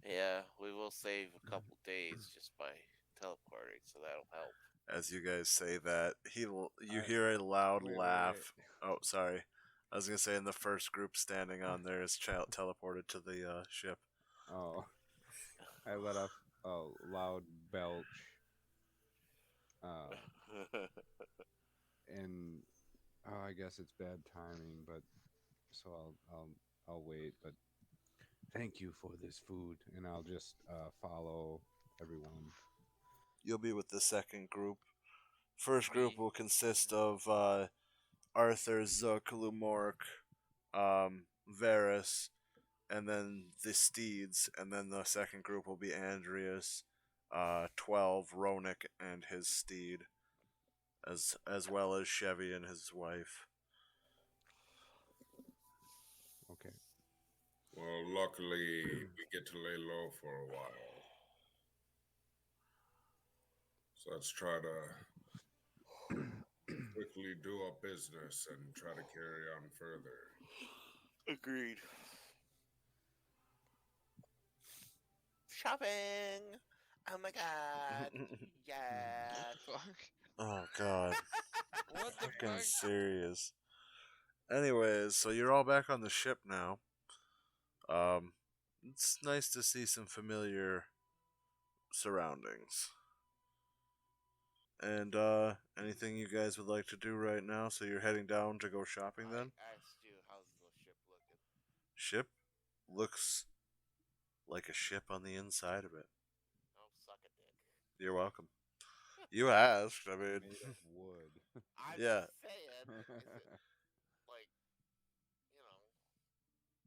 Yeah, we will save a couple days just by teleporting, so that'll help. As you guys say that, you I- hear a loud wait, laugh. Oh, sorry. I was gonna say, in the first group standing on there is teleported to the ship. Oh, I let off a loud belch. And I guess it's bad timing, but so I'll wait. But thank you for this food, and I'll just follow everyone. You'll be with the second group. First Me. group will consist of Arthur, Zook, Lumork, Varus, and then the steeds, and then the second group will be Andreas, 12, Ronik, and his steed, as well as Chevy and his wife. Okay. Well, luckily, we get to lay low for a while. So let's try to quickly do our business and try to carry on further. Agreed. Shopping! Oh my god! Yeah! Fuck. Oh god, What the fucking fuck? serious. Anyways, so you're all back on the ship now. It's nice to see some familiar surroundings. And anything you guys would like to do right now? So you're heading down to go shopping then? I asked you, how's the ship looking? Ship looks like a ship on the inside of it. Oh, suck a dick. You're welcome. You asked. I mean, Made of wood. I'm Yeah. just saying, is it, like,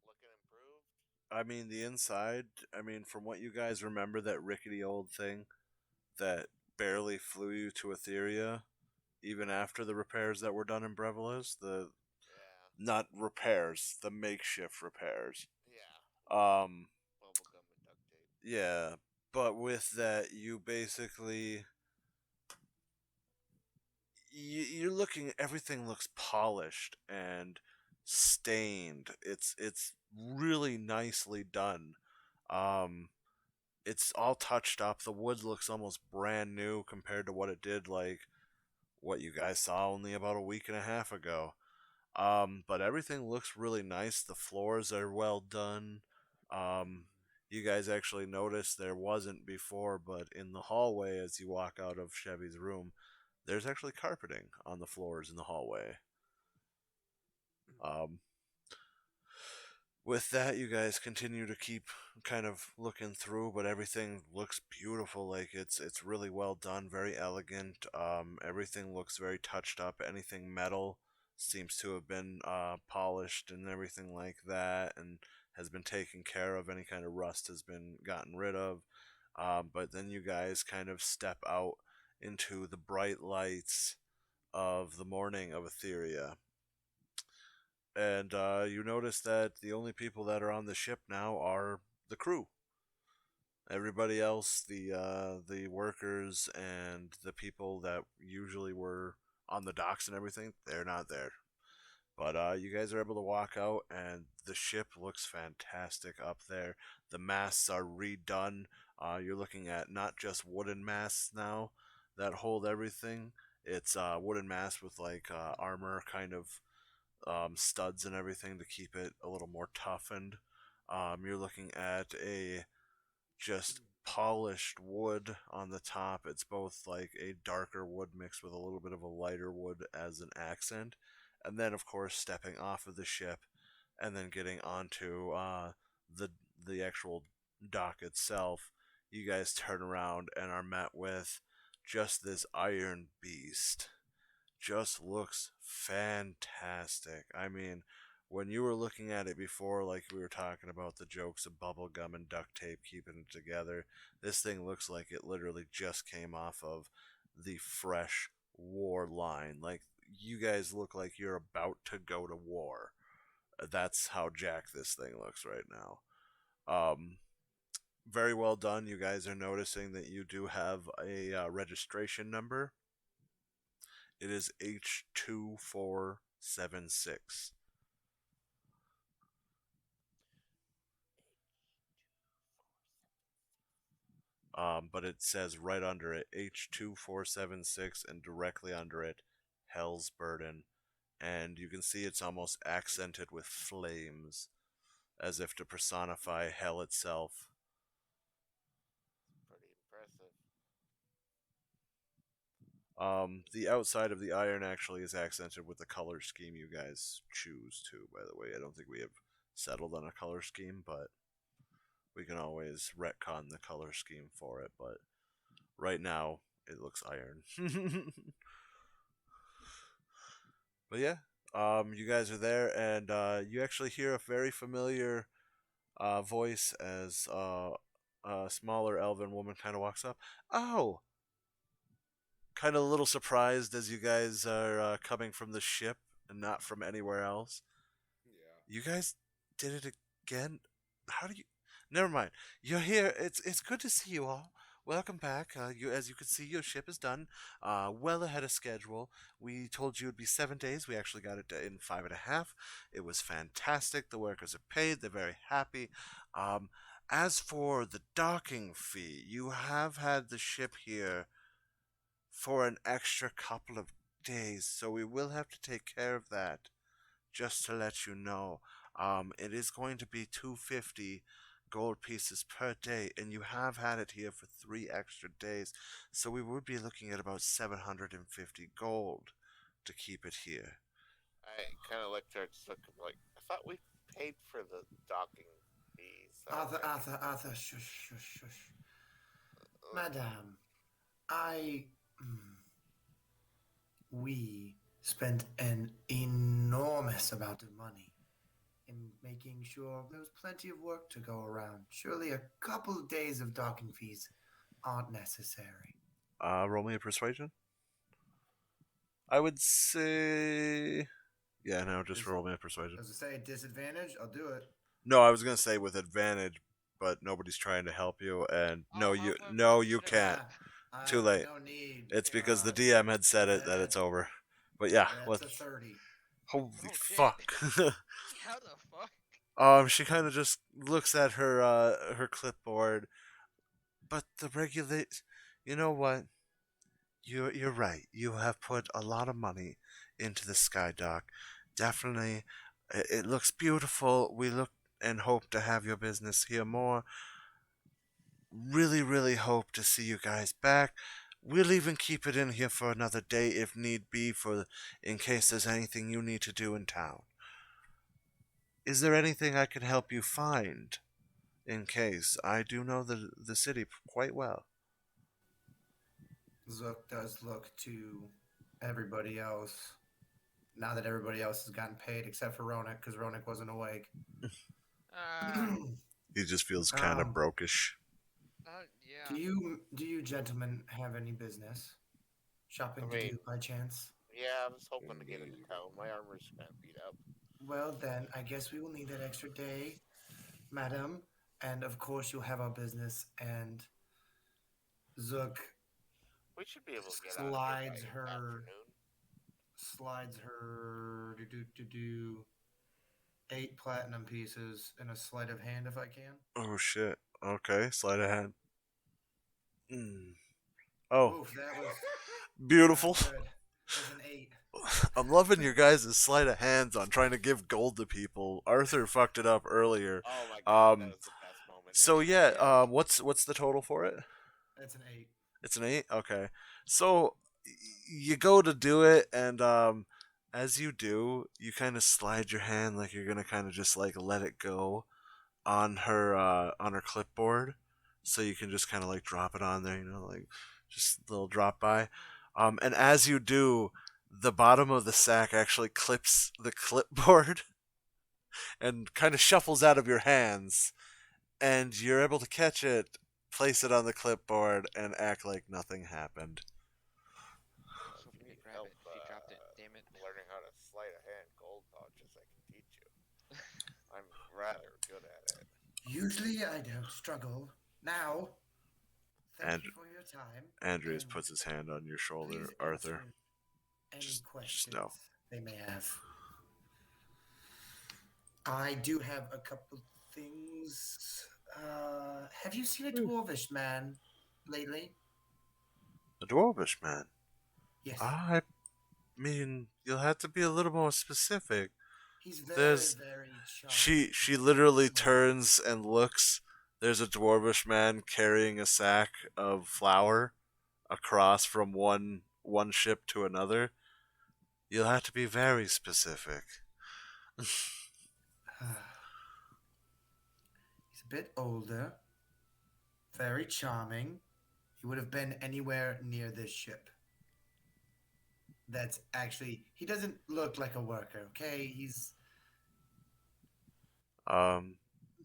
looking improved? I mean the inside. I mean, from what you guys remember, that rickety old thing that barely flew you to Etheria, even after the repairs that were done in Brevilis, the Yeah. not repairs, the makeshift repairs. Yeah. Bubblegum and duct tape. Yeah, but with that, you basically you're looking. Everything looks polished and stained. It's really nicely done. Um, it's all touched up. The wood looks almost brand new compared to what it did, like what you guys saw only about a week and a half ago. But everything looks really nice. The floors are well done. Um, you guys actually noticed there wasn't before, but in the hallway as you walk out of Chevy's room, there's actually carpeting on the floors in the hallway. Um, with that, you guys continue to keep kind of looking through, but everything looks beautiful. Like it's really well done, very elegant. Everything looks very touched up. Anything metal seems to have been polished and everything like that, and has been taken care of. Any kind of rust has been gotten rid of. But then you guys kind of step out into the bright lights of the morning of Etheria, and you notice that the only people that are on the ship now are the crew. Everybody else, the workers and the people that usually were on the docks and everything, they're not there. But you guys are able to walk out, and the ship looks fantastic up there. The masts are redone. You're looking at not just wooden masts now that hold everything. It's wooden masts with like armor kind of studs and everything to keep it a little more toughened. You're looking at a just polished wood on the top. It's both like a darker wood mixed with a little bit of a lighter wood as an accent. And then, of course, stepping off of the ship and then getting onto the the actual dock itself, you guys turn around and are met with just this iron beast. Just looks fantastic. I mean, when you were looking at it before, like we were talking about the jokes of bubble gum and duct tape keeping it together, this thing looks like it literally just came off of the fresh war line. Like, you guys look like you're about to go to war. That's how jacked this thing looks right now. Um, very well done. You guys are noticing that you do have a registration number. It is H2476. But it says right under it H2476, and directly under it Hell's Burden. And you can see it's almost accented with flames, as if to personify hell itself. Pretty impressive. The outside of the iron actually is accented with the color scheme you guys choose to, by the way. I don't think we have settled on a color scheme, but we can always retcon the color scheme for it. But right now, it looks iron. But yeah, you guys are there, and you actually hear a very familiar voice as a smaller elven woman kind of walks up. Oh, kind of a little surprised as you guys are coming from the ship and not from anywhere else. Yeah. You guys did it again. How do you? Never mind. You're here. It's good to see you all. Welcome back. As you can see, your ship is done. Well ahead of schedule. We told you it'd be 7 days. We actually got it in 5.5. It was fantastic. The workers are paid. They're very happy. Um, as for the docking fee, you have had the ship here for an extra couple of days, so we will have to take care of that. Just to let you know, it is going to be 250 gold pieces per day, and you have had it here for 3 extra days, so we would be looking at about 750 gold to keep it here. I kind of looked at her, just looked like, I thought we paid for the docking fees. Arthur, shush, shush, shush. Madame, I. We spent an enormous amount of money in making sure there was plenty of work to go around. Surely a couple of days of docking fees aren't necessary. Roll me a persuasion. I would say, yeah, no, just roll me a persuasion. As I say, disadvantage, I'll do it. No, I was gonna say with advantage, but nobody's trying to help you, and I'll help him. no, you Should I- can't. Too late. No need. It's because the DM had said it that it's over. But yeah, That's a 30. holy Oh, shit. fuck. How the fuck? She kind of just looks at her clipboard, but the regulate. You know what? You're right. You have put a lot of money into the sky dock. Definitely, it looks beautiful. We look and hope to have your business here more. Really, really hope to see you guys back. We'll even keep it in here for another day if need be, for in case there's anything you need to do in town. Is there anything I can help you find? In case I do know the city quite well. Zook does look to everybody else. Now that everybody else has gotten paid except for Ronak, because Ronak wasn't awake. Ah, He just feels kind of um, brokish. yeah. do you gentlemen have any business shopping I to mean, do by chance? yeah, I was hoping to get into town. My armor's kind of beat up. Well, then I guess we will need that extra day, madam. And of course, you'll have our business. And Zook We should be able to get out of here slides by her afternoon. do 8 platinum pieces in a sleight of hand if I can. Oh shit. Okay, sleight of hand. Mm. Oh, Oof, that was beautiful. not good. There's an 8. I'm loving your guys' sleight of hands on trying to give gold to people. Arthur fucked it up earlier. Oh my god, that Um. was the best moment. So Yet. yeah. What's the total for it? That's an 8. It's an 8. Okay. So you go to do it, and as you do, you kind of slide your hand like you're gonna kind of just like let it go on her clipboard, so you can just kind of like drop it on there, like just a little drop by. And as you do, the bottom of the sack actually clips the clipboard and kind of shuffles out of your hands, and you're able to catch it, place it on the clipboard, and act like nothing happened. So for me Need to grab help it if you dropped it. Damn it. learning how to sleight of hand gold pouches. I can teach you. I'm rather good at it. Usually I don't struggle. Now, thank And you for your time. Andreas and puts his hand on your shoulder, please Arthur. answer any Just questions know. they may have. I do have a couple things. Have you seen a dwarvish man lately? A dwarvish man. Yes. I mean, you'll have to be a little more specific. He's very, There's very she charming. she literally Small. turns and looks. There's a dwarvish man carrying a sack of flour across from one ship to another. You'll have to be very specific. He's a bit older, very charming. He would have been anywhere near this ship. That's actually, he doesn't look like a worker, okay? He's Um,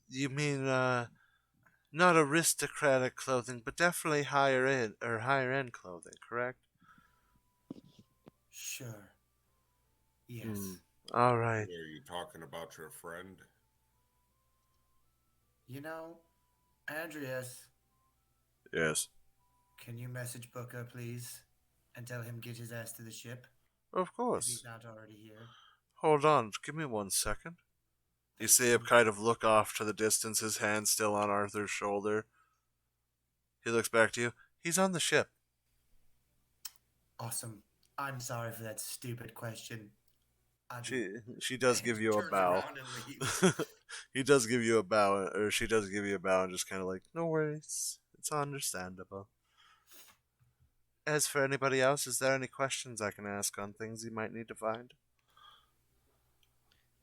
you mean not aristocratic clothing, but definitely higher end clothing, correct? sure. Yes. All right. Are you talking about your friend? You know, Andreas, Yes. can you message Booker, please? And tell him get his ass to the ship Of if course. he's not already here. Hold on, give me 1 second. You see him kind of look off to the distance, his hand still on Arthur's shoulder. He looks back to you. He's on the ship. Awesome. I'm sorry for that stupid question. She does give you a turns bow. around and leaves. He does give you a bow, or she does give you a bow, and just kind of like, no worries, it's understandable. As for anybody else, is there any questions I can ask on things you might need to find?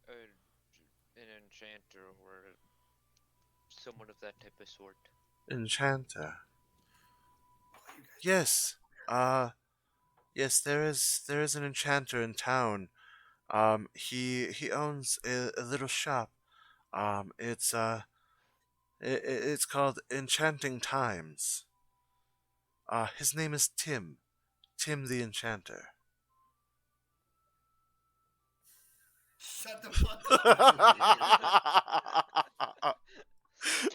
An enchanter or someone of that type of sort. Enchanter. Yes. Yes, there is an enchanter in town. He owns a little shop. It's called Enchanting Times. His name is Tim. Tim the Enchanter. Shut the fuck up.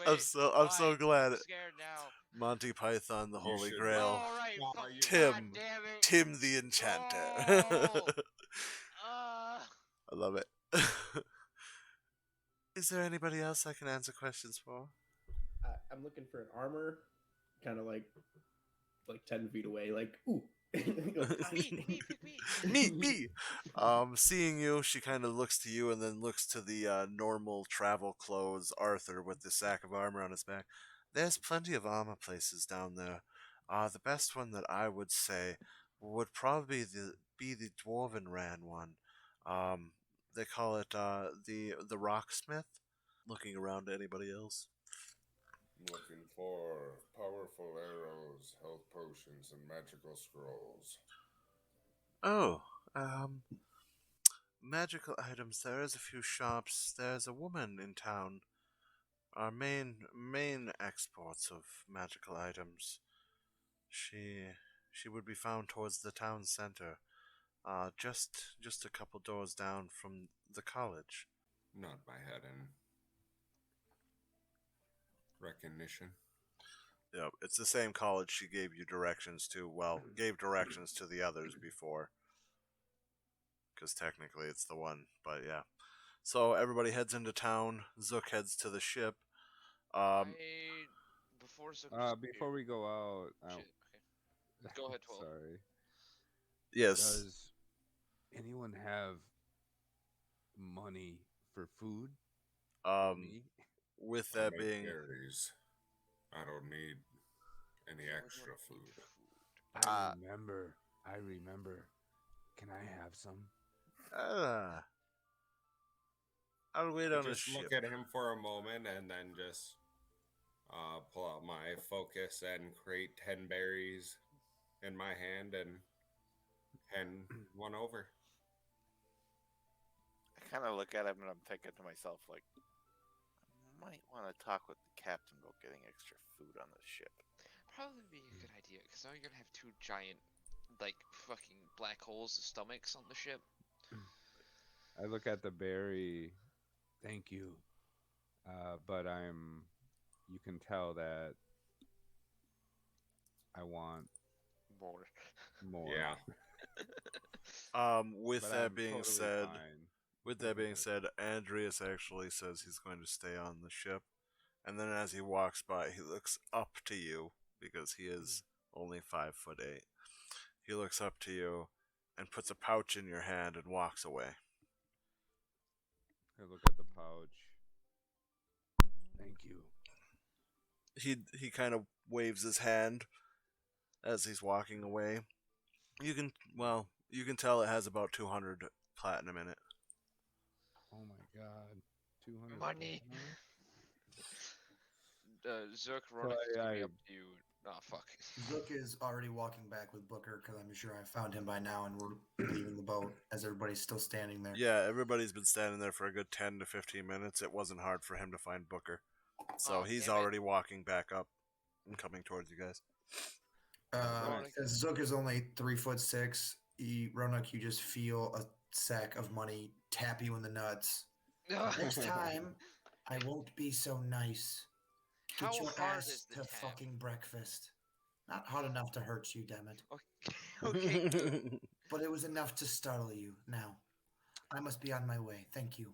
I'm so why? glad. I'm scared now. Monty Python, the You Holy should- Grail. All right, Why you- Tim. God damn it. Tim the Enchanter. Oh. I love it. Is there anybody else I can answer questions for? I'm looking for an armor kind of like 10 feet away, like ooh. Me, pick Me, me. Seeing you, she kind of looks to you and then looks to the normal travel clothes Arthur with the sack of armor on his back. There's plenty of armor places down there. The best one that I would say would probably be the Dwarven Ran one. They call it the Rocksmith. Looking around to anybody else. Looking for powerful arrows, health potions, and magical scrolls. Oh, magical items. There is a few shops. There's a woman in town. Our main exports of magical items. She would be found towards the town center. Just a couple doors down from the college. Not by head in recognition. Yep, it's the same college she gave you directions to. Well, gave directions to the others before. Because technically it's the one, but yeah. So everybody heads into town. Zook heads to the ship. Before we go out, Shit, okay. Go ahead, 12. Sorry. Yes. Does anyone have money for food? Me? With I that make being, berries. I don't need any extra food. I remember. Can I have some? I'll wait on a Just ship. look at him for a moment and then just pull out my focus and create 10 berries in my hand and hand one over. I kind of look at him and I'm thinking to myself, like, I might want to talk with the captain about getting extra food on the ship. Probably be a good idea, because now you're gonna have two giant, like, fucking black holes of stomachs on the ship. I look at the berry. Thank you. But you can tell that I want More. Yeah. With But that I'm being totally said, fine. with that being said, Andreas actually says he's going to stay on the ship, and then as he walks by, he looks up to you because he is only 5'8". He looks up to you and puts a pouch in your hand and walks away. I look at the pouch. Thank you. He kind of waves his hand as he's walking away. You can tell it has about 200 platinum in it. Oh my god. 200 Money. Zook, So Ronix, coming up to you. Oh, fuck. Zook is already walking back with Booker because I'm sure I found him by now and we're leaving the boat as everybody's still standing there. Yeah, everybody's been standing there for a good 10 to 15 minutes. It wasn't hard for him to find Booker. So he's already walking back up and coming towards you guys. As Zook is only 3'6", Ronak, you just feel a sack of money tap you in the nuts. Next time, I won't be so nice. Get How your hard ass is the to tap? fucking breakfast. Not hard enough to hurt you, damn it. Okay, good. But it was enough to startle you. Now, I must be on my way. Thank you.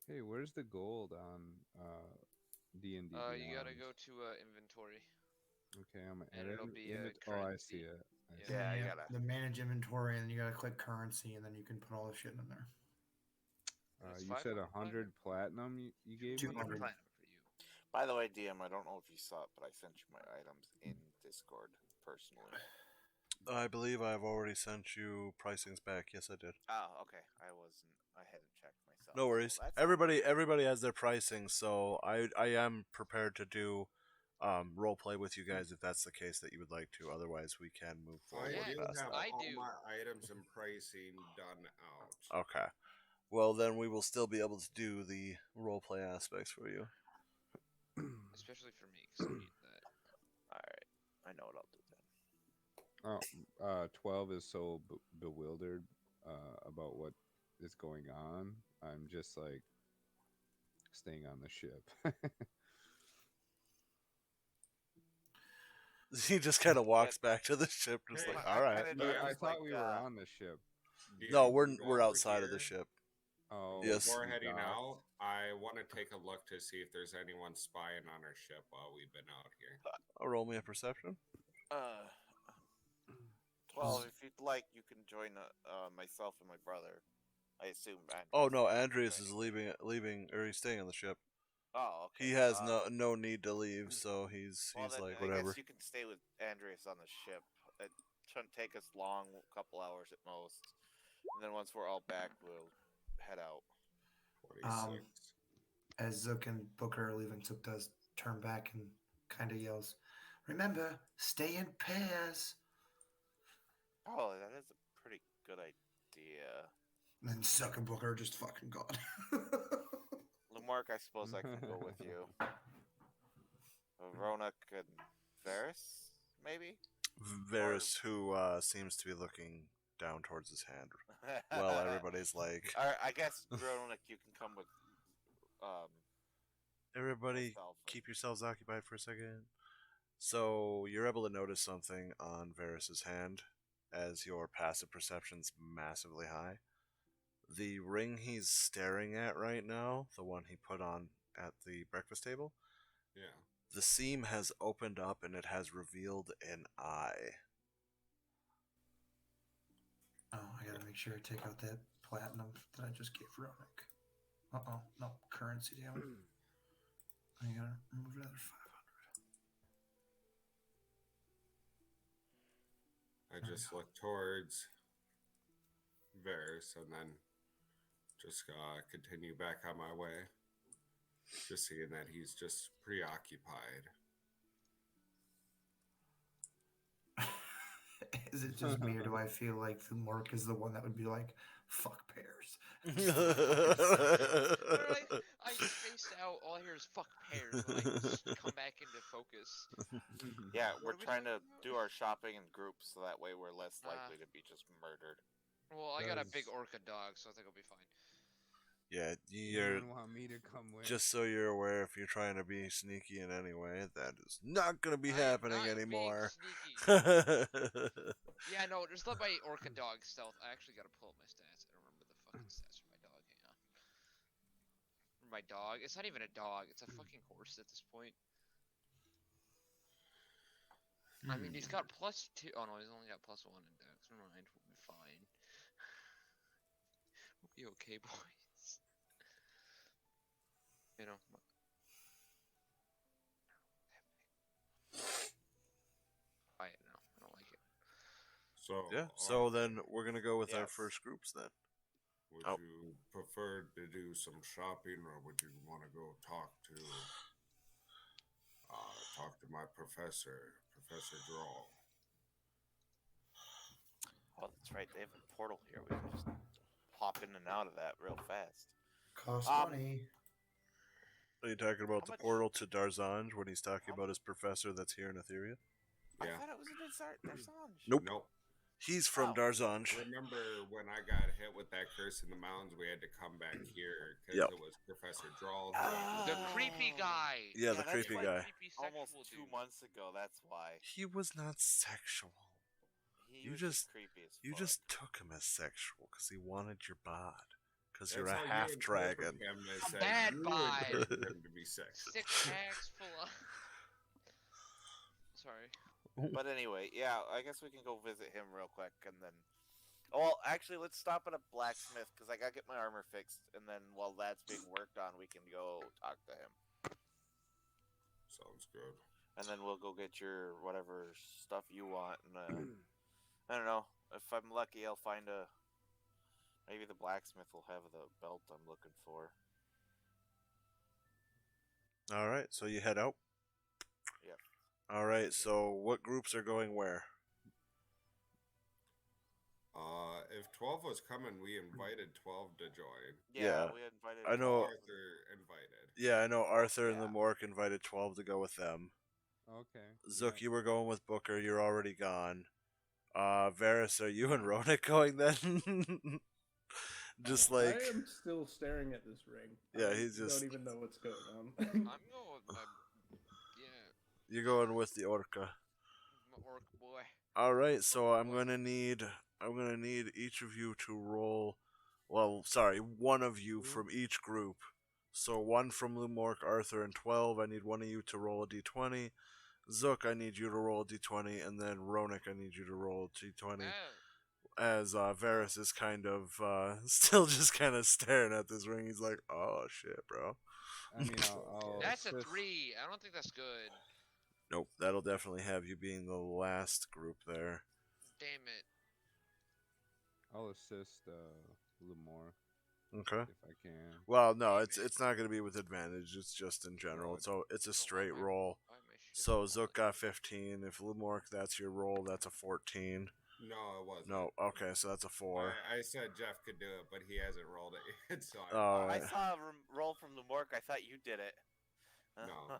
Hey, where's the gold on D&D? You gotta go to inventory. Okay, I'm And at it'll it. be Oh, I currency. see it. I see Yeah, it. you gotta. The manage inventory, and you gotta click currency, and then you can put all the shit in there. It's You said 500 100 platinum you gave me? 200 platinum for you. By the way, DM, I don't know if you saw it, but I sent you my items in Discord personally. I believe I've already sent you pricings back. Yes, I did. Oh, okay. I wasn't. I hadn't checked myself. No worries. So that's Everybody has their pricing, so I am prepared to do role play with you guys if that's the case that you would like to. Otherwise, we can move I forward. do past have that. I all do. my items and pricing done out. Okay. Well, then we will still be able to do the role play aspects for you. Especially for me, because I need that. All right. I know what I'll do then. 12 is so bewildered about what is going on. I'm just like staying on the ship. He just kind of walks back to the ship, just Hey, like, I all right. kinda No, do I is thought like, we were on the ship. No, DM, we're you go we're over outside of the here. ship. Oh, Yes. Before we heading docked. out, I want to take a look to see if there's anyone spying on our ship while we've been out here. Roll me a perception. 12. If you'd like, you can join myself and my brother. I assume. Oh no, Andres Andreas is joining. leaving, or he's staying on the ship. Oh, okay. He has no need to leave, so he's Well, then like I whatever. guess you can stay with Andres on the ship. It shouldn't take us long, a couple hours at most. And then once we're all back, we'll head out. 26. As Zook and Booker are leaving, Zook does turn back and kind of yells, "Remember, stay in pairs." Oh, that is a pretty good idea. And then Zook and Booker are just fucking gone. Lamarck, I suppose I can go with you. Ronak and Varys, maybe? Varys, who seems to be looking down towards his hand. Well, everybody's like, I guess Ronak, you can come with. everybody, myself and- keep yourselves occupied for a second. So you're able to notice something on Varys's hand, as your passive perception's massively high. The ring he's staring at right now, the one he put on at the breakfast table, Yeah. the seam has opened up and it has revealed an eye. Oh, I gotta make sure I take out that platinum that I just gave Ronak. No, currency, damn it. I gotta remove another 500. I just look towards Varys and then just continue back on my way. Just seeing that he's just preoccupied. Is it just me, or do I feel like the Mark is the one that would be like, "Fuck pears"? Or like, I spaced out. All I hear is "fuck pears" when I just come back into focus. Yeah, What we're are we trying to talking about? do our shopping in groups so that way we're less likely to be just murdered. Well, I got a big Does orca dog, so I think I'll be fine. Yeah, you're anyone want me to come with? just so you're aware, if you're trying to be sneaky in any way, that is not going to be I am happening not anymore. being sneaky. Yeah, no, just let my orca dog stealth. I actually gotta pull up my stats. I don't remember the fucking stats for my dog. Hang on. My dog? It's not even a dog. It's a fucking horse at this point. I mean, he's got +2. Oh no, he's only got +1 in dex. Never mind, we'll be fine. We'll be okay, boys. You know. Quiet now. I don't like it. So Yeah, so then we're going to go with our Yes. first groups then. would Oh. you prefer to do some shopping, or would you want to go talk to my professor, Professor Drawl? Oh, that's right. They have a portal here. We can just pop in and out of that real fast. Cost Um, money. Are you talking about How the much- portal to Darzanj when he's talking How about his professor that's here in Etheria? I Yeah. thought it was a Darsanj. Nope. Nope. He's from Oh. Darzanj. Remember when I got hit with that curse in the mountains, we had to come back here because Yep. it was Professor Drawl. The creepy guy. Yeah, the that's creepy like guy. Creepy Almost sexual 2 dude. months ago. That's why. He was not sexual. He You was just- creepy as fuck. You just took him as sexual because he wanted your bod. Because That's you're how a you half interpret dragon. him, they A said bad you vibe. interpret him to be sexual. 6 packs full of. Sorry. But anyway, yeah, I guess we can go visit him real quick, and then. Well, actually, let's stop at a blacksmith because I gotta get my armor fixed, and then while that's being worked on, we can go talk to him, Sounds good. and then we'll go get your whatever stuff you want, and I don't know. If I'm lucky, I'll find a. Maybe the blacksmith will have the belt I'm looking for. Alright, so you head out? Yep. Alright, so what groups are going where? If 12 was coming, we invited 12 to join. Yeah, We invited. I know- Arthur invited. Yeah, I know Arthur and the Yeah. Mork invited 12 to go with them. Okay. Zook, yeah. you were going with Booker, you're already gone. Varys, are you and Ronak going then? Just like, I am still staring at this ring. Yeah, I he's just- don't even know what's going on. I'm going with my. Yeah, you're going with the Orca. my orc boy. Alright, so I'm gonna need each of you to roll Well, sorry, one of you from each group. So one from Lumork, Arthur, and 12. I need one of you to roll a d20. Zook, I need you to roll a d20, and then Ronik, I need you to roll a d20. Oh, As Varys is kind of still just kind of staring at this ring. He's like, "Oh shit, bro." I mean, I'll that's a assist. 3. I don't think that's good. Nope, that'll definitely have you being the last group there. Damn it. I'll assist Lamore Okay. if I can. Well, no, Damn it's it. not going to be with advantage. It's just in general. Well, So it's a I don't know straight why roll. why my shit So is Zook falling. got 15. If Lumork, that's your roll. That's a 14. No, it wasn't. No, okay, so that's a 4. I said Jeff could do it, but he hasn't rolled it yet, so I Oh, I right. saw a roll from the Mork. I thought you did it. No.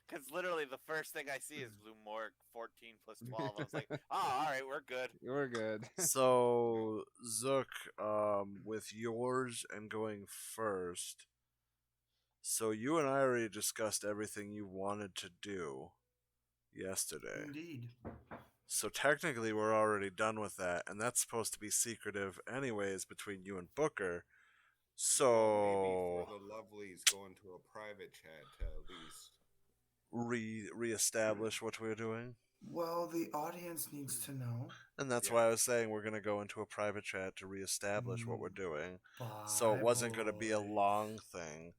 Because literally the first thing I see is Lumork 14 plus 12. I was like, oh, all right, we're good. We're good. So Zook, with yours and going first. So you and I already discussed everything you wanted to do yesterday. Indeed. So technically we're already done with that, and that's supposed to be secretive anyways between you and Booker. So Well, maybe for the lovelies go into a private chat to at least reestablish what we're doing. Well, the audience needs to know. And that's Yeah. why I was saying we're going to go into a private chat to reestablish what we're doing. So it Bye, wasn't going to be a boys. long thing.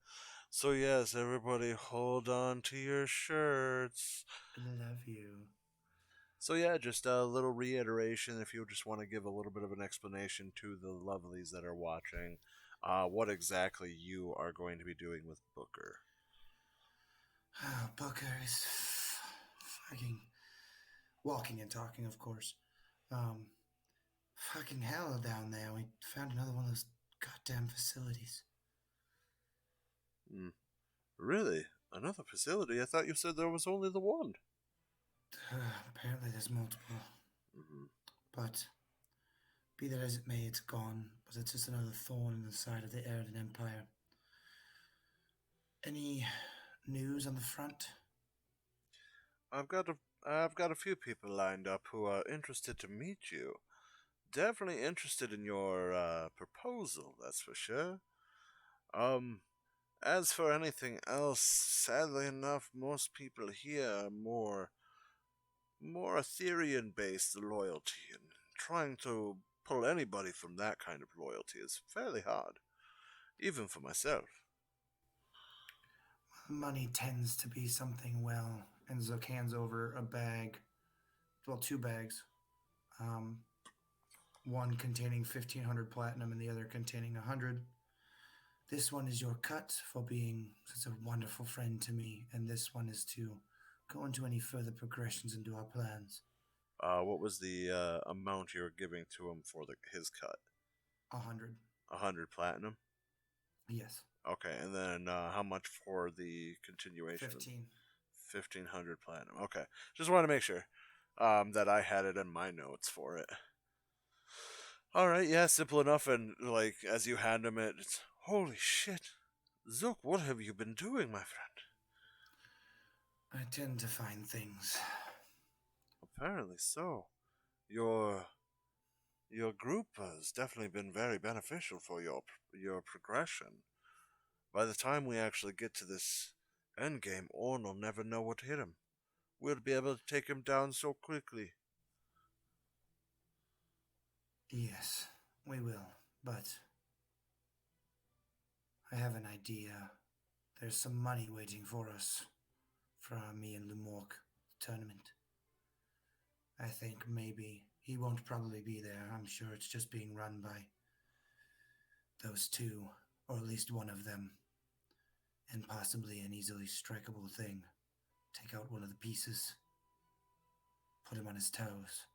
So yes, everybody hold on to your shirts. Love you. So yeah, just a little reiteration if you just want to give a little bit of an explanation to the lovelies that are watching, what exactly you are going to be doing with Booker. Booker is fucking walking and talking, of course. Fucking hell down there. We found another one of those goddamn facilities. Really? Another facility? I thought you said there was only the one. Apparently there's multiple. But be that as it may, it's gone. But it's just another thorn in the side of the Eridan Empire. Any news on the front? I've got a few people lined up who are interested to meet you. Definitely interested in your proposal, that's for sure. As for anything else, sadly enough, most people here are more Ethereum based loyalty, and trying to pull anybody from that kind of loyalty is fairly hard, even for myself. Money tends to be something, well, and Zook hands over a bag. Well, 2 bags. One containing 1,500 platinum and the other containing 100. This one is your cut for being such a wonderful friend to me, and this one is to go into any further progressions into our plans. What was the amount you were giving to him for his cut? 100. 100 platinum? Yes. Okay, and then how much for the continuation? 15. 1,500 platinum. Okay, just want to make sure that I had it in my notes for it. All right, yeah, simple enough. And like as you hand him it, it's holy shit, Zook, what have you been doing, my friend? I tend to find things. Apparently so. Your group has definitely been very beneficial for your progression. By the time we actually get to this endgame, Orn will never know what hit him. We'll be able to take him down so quickly. Yes, we will, but I have an idea. There's some money waiting for us for me and Lumork tournament. I think maybe he won't probably be there. I'm sure it's just being run by those two, or at least one of them, and possibly an easily strikeable thing. Take out one of the pieces, put him on his toes.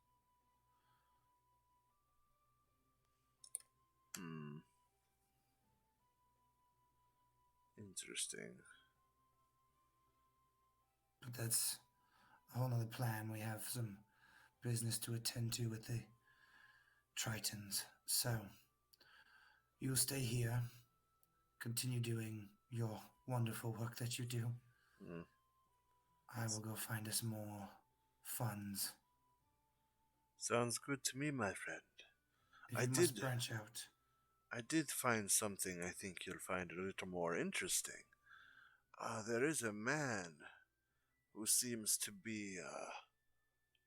Interesting. But that's a whole nother plan. We have some business to attend to with the Tritons. So, you'll stay here, continue doing your wonderful work that you do. I will go find us more funds. Sounds good to me, my friend. If you must branch out, I did find something I think you'll find a little more interesting. There is a man who seems to be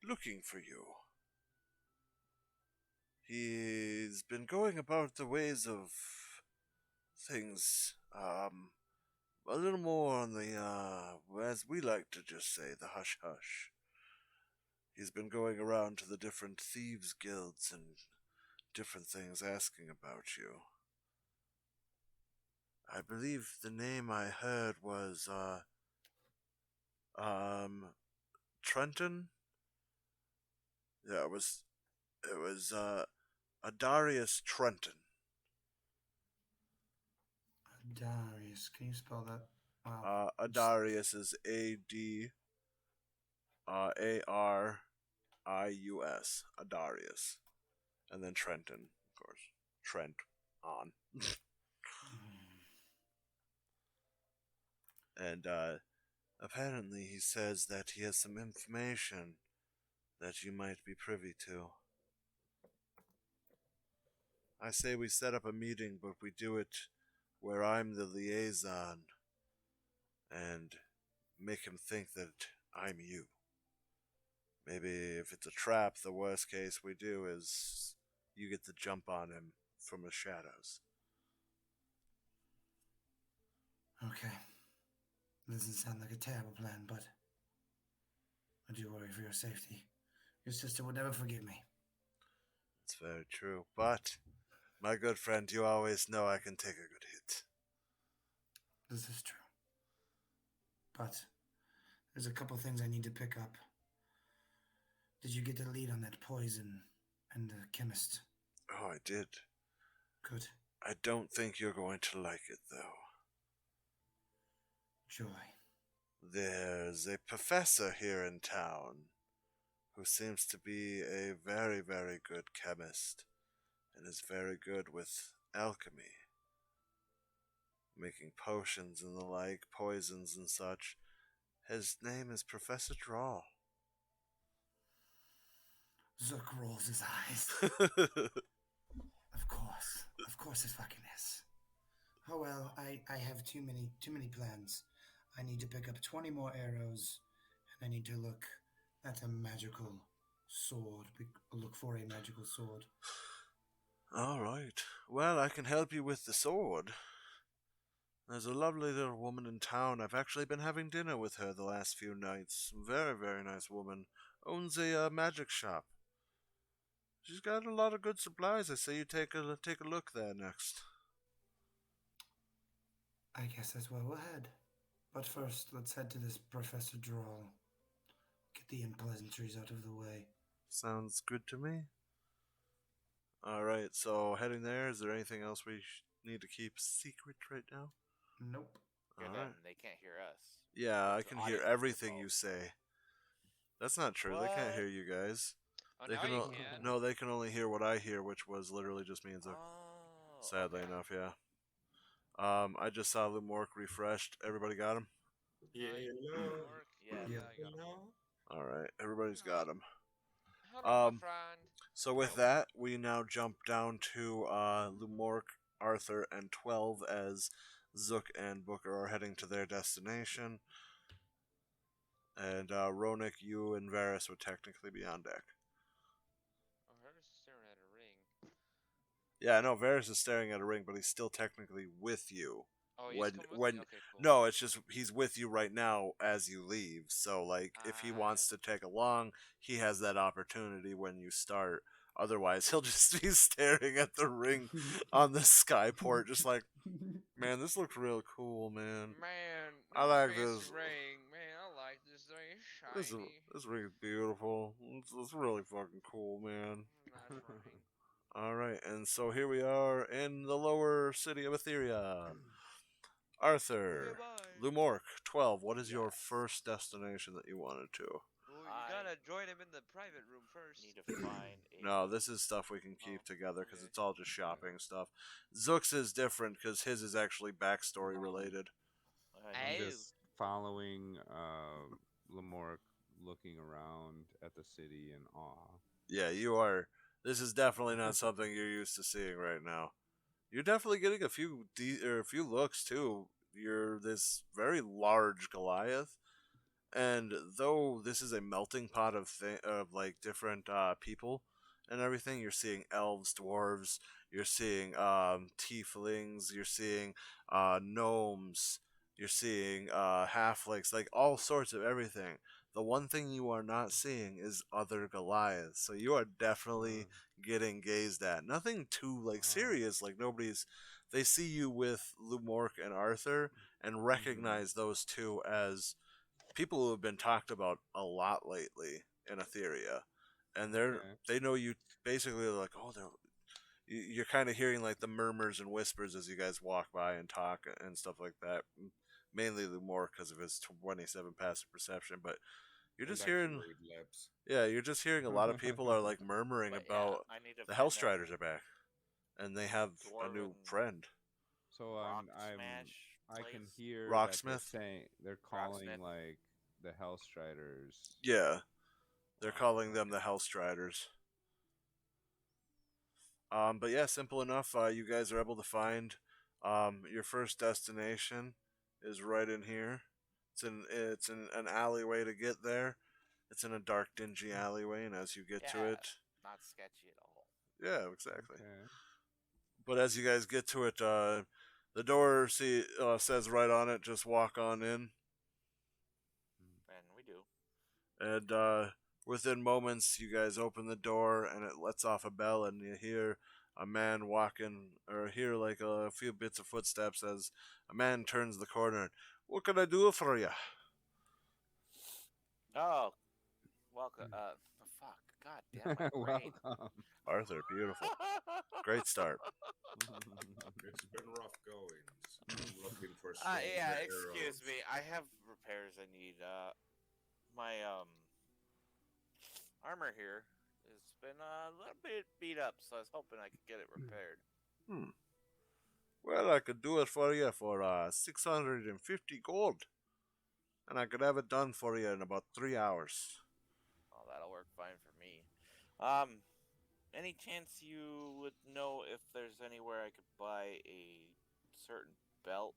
looking for you. He's been going about the ways of things, a little more on the, as we like to just say, the hush hush. He's been going around to the different thieves' guilds and different things asking about you. I believe the name I heard was, Trenton? Yeah, it was Adarius Trenton. Darius, can you spell that? Wow. Adarius is Arius. Adarius. And then Trenton, of course. Trent on. And apparently he says that he has some information that you might be privy to. I say we set up a meeting, but we do it where I'm the liaison and make him think that I'm you. Maybe if it's a trap, the worst case we do is you get to jump on him from the shadows. Okay. Doesn't sound like a terrible plan, but I do worry for your safety. Your sister would never forgive me. It's very true. But, my good friend, you always know I can take a good hit. This is true. But there's a couple things I need to pick up. Did you get the lead on that poison and the chemist? Oh, I did. Good. I don't think you're going to like it, though. Joy. There's a professor here in town who seems to be a very, very good chemist and is very good with alchemy, making potions and the like, poisons and such. His name is Professor Drawl. Zook rolls his eyes. Of course it fucking is. Oh well, I have too many plans. I need to pick up 20 more arrows, and I need to look at a magical sword. Look for a magical sword. All right. Well, I can help you with the sword. There's a lovely little woman in town. I've actually been having dinner with her the last few nights. Very, very nice woman. Owns a magic shop. She's got a lot of good supplies. I say you take a look there next. I guess that's where we'll head. But first, let's head to this Professor Drawl. Get the unpleasantries out of the way. Sounds good to me. All right, so heading there. Is there anything else we need to keep secret right now? Nope. Hear All them, right. they can't hear us. Yeah, I It's can audio hear control. everything you say. That's not true. They can't What? hear you guys. Oh, They now can you o- can. No, they can only hear what I hear, which was literally just me and Zook. Oh, Sadly okay. enough, yeah. I just saw Lumork refreshed. Everybody got him? Yeah, Work. Yeah. Yeah, Yep. I got him. All right, everybody's got him. Hello, my friend. So with that, we now jump down to Lumork, Arthur, and 12 as Zook and Booker are heading to their destination. And Ronik, you and Varys would technically be on deck. Oh, her is staring at a ring. Yeah, no, Varys is staring at a ring, but he's still technically with you. Oh, he's coming with me? Okay, cool. No, it's just he's with you right now as you leave. So like if he wants to take along, he has that opportunity when you start. Otherwise, he'll just be staring at the ring on the skyport, just like, man, this looks real cool, man. Man, I like fancy this. ring. Man, I like this thing. This Shiny. this ring is beautiful. It's really fucking cool, man. Nice ring. All right, and so here we are in the lower city of Etheria. Arthur, Lumork, 12. What is your Yes. first destination that you wanted to? Well, you I gotta join him in the private room first. need to find a. No, this is stuff we can keep Oh, together because okay. it's all just shopping stuff. Zook's is different because his is actually backstory related. I need Oh. Just following Lamork, looking around at the city in awe. Yeah, you are. This is definitely not something you're used to seeing right now. You're definitely getting a few looks too. You're this very large Goliath, and though this is a melting pot of like different people and everything, you're seeing elves, dwarves, you're seeing tieflings, you're seeing gnomes, you're seeing halflings, like all sorts of everything. The one thing you are not seeing is other Goliaths, so you are definitely getting gazed at. Nothing too like serious, like nobody's. They see you with Lumork and Arthur and recognize those two as people who have been talked about a lot lately in Etheria, and Okay. they know you basically like, oh, you're kind of hearing like the murmurs and whispers as you guys walk by and talk and stuff like that. Mainly more because of his 27 passive perception, but you're And just I can hearing, read lips. yeah, you're just hearing a lot of people are like murmuring But yeah, about I need to the find that Hellstriders are back, and they have a new dwarven friend, So rock I'm smash I can place. hear that they're Rocksmith. saying they're calling Rocksmith. like the Hellstriders. Yeah, they're Oh, calling them the okay. Hellstriders. But yeah, simple enough. You guys are able to find your first destination is right in here. It's in an alleyway to get there. It's in a dark, dingy alleyway, and as you get to Yeah, it, not sketchy at all. yeah, exactly. Okay. But as you guys get to it, the door says right on it, "Just walk on in." And we do. And within moments, you guys open the door, and it lets off a bell, and you hear a man walking, or hear like a few bits of footsteps as a man turns the corner. What can I do for you? Oh, welcome. Fuck. God damn my brain. Welcome. Arthur, beautiful, great start. It's been rough goings. I'm looking for Yeah, stronger excuse arrows. me. I have repairs I need. My armor here has been a little bit beat up, so I was hoping I could get it repaired. Hmm. Well, I could do it for you for 650 gold, and I could have it done for you in about 3 hours. Oh, that'll work fine for me. Any chance you would know if there's anywhere I could buy a certain belt?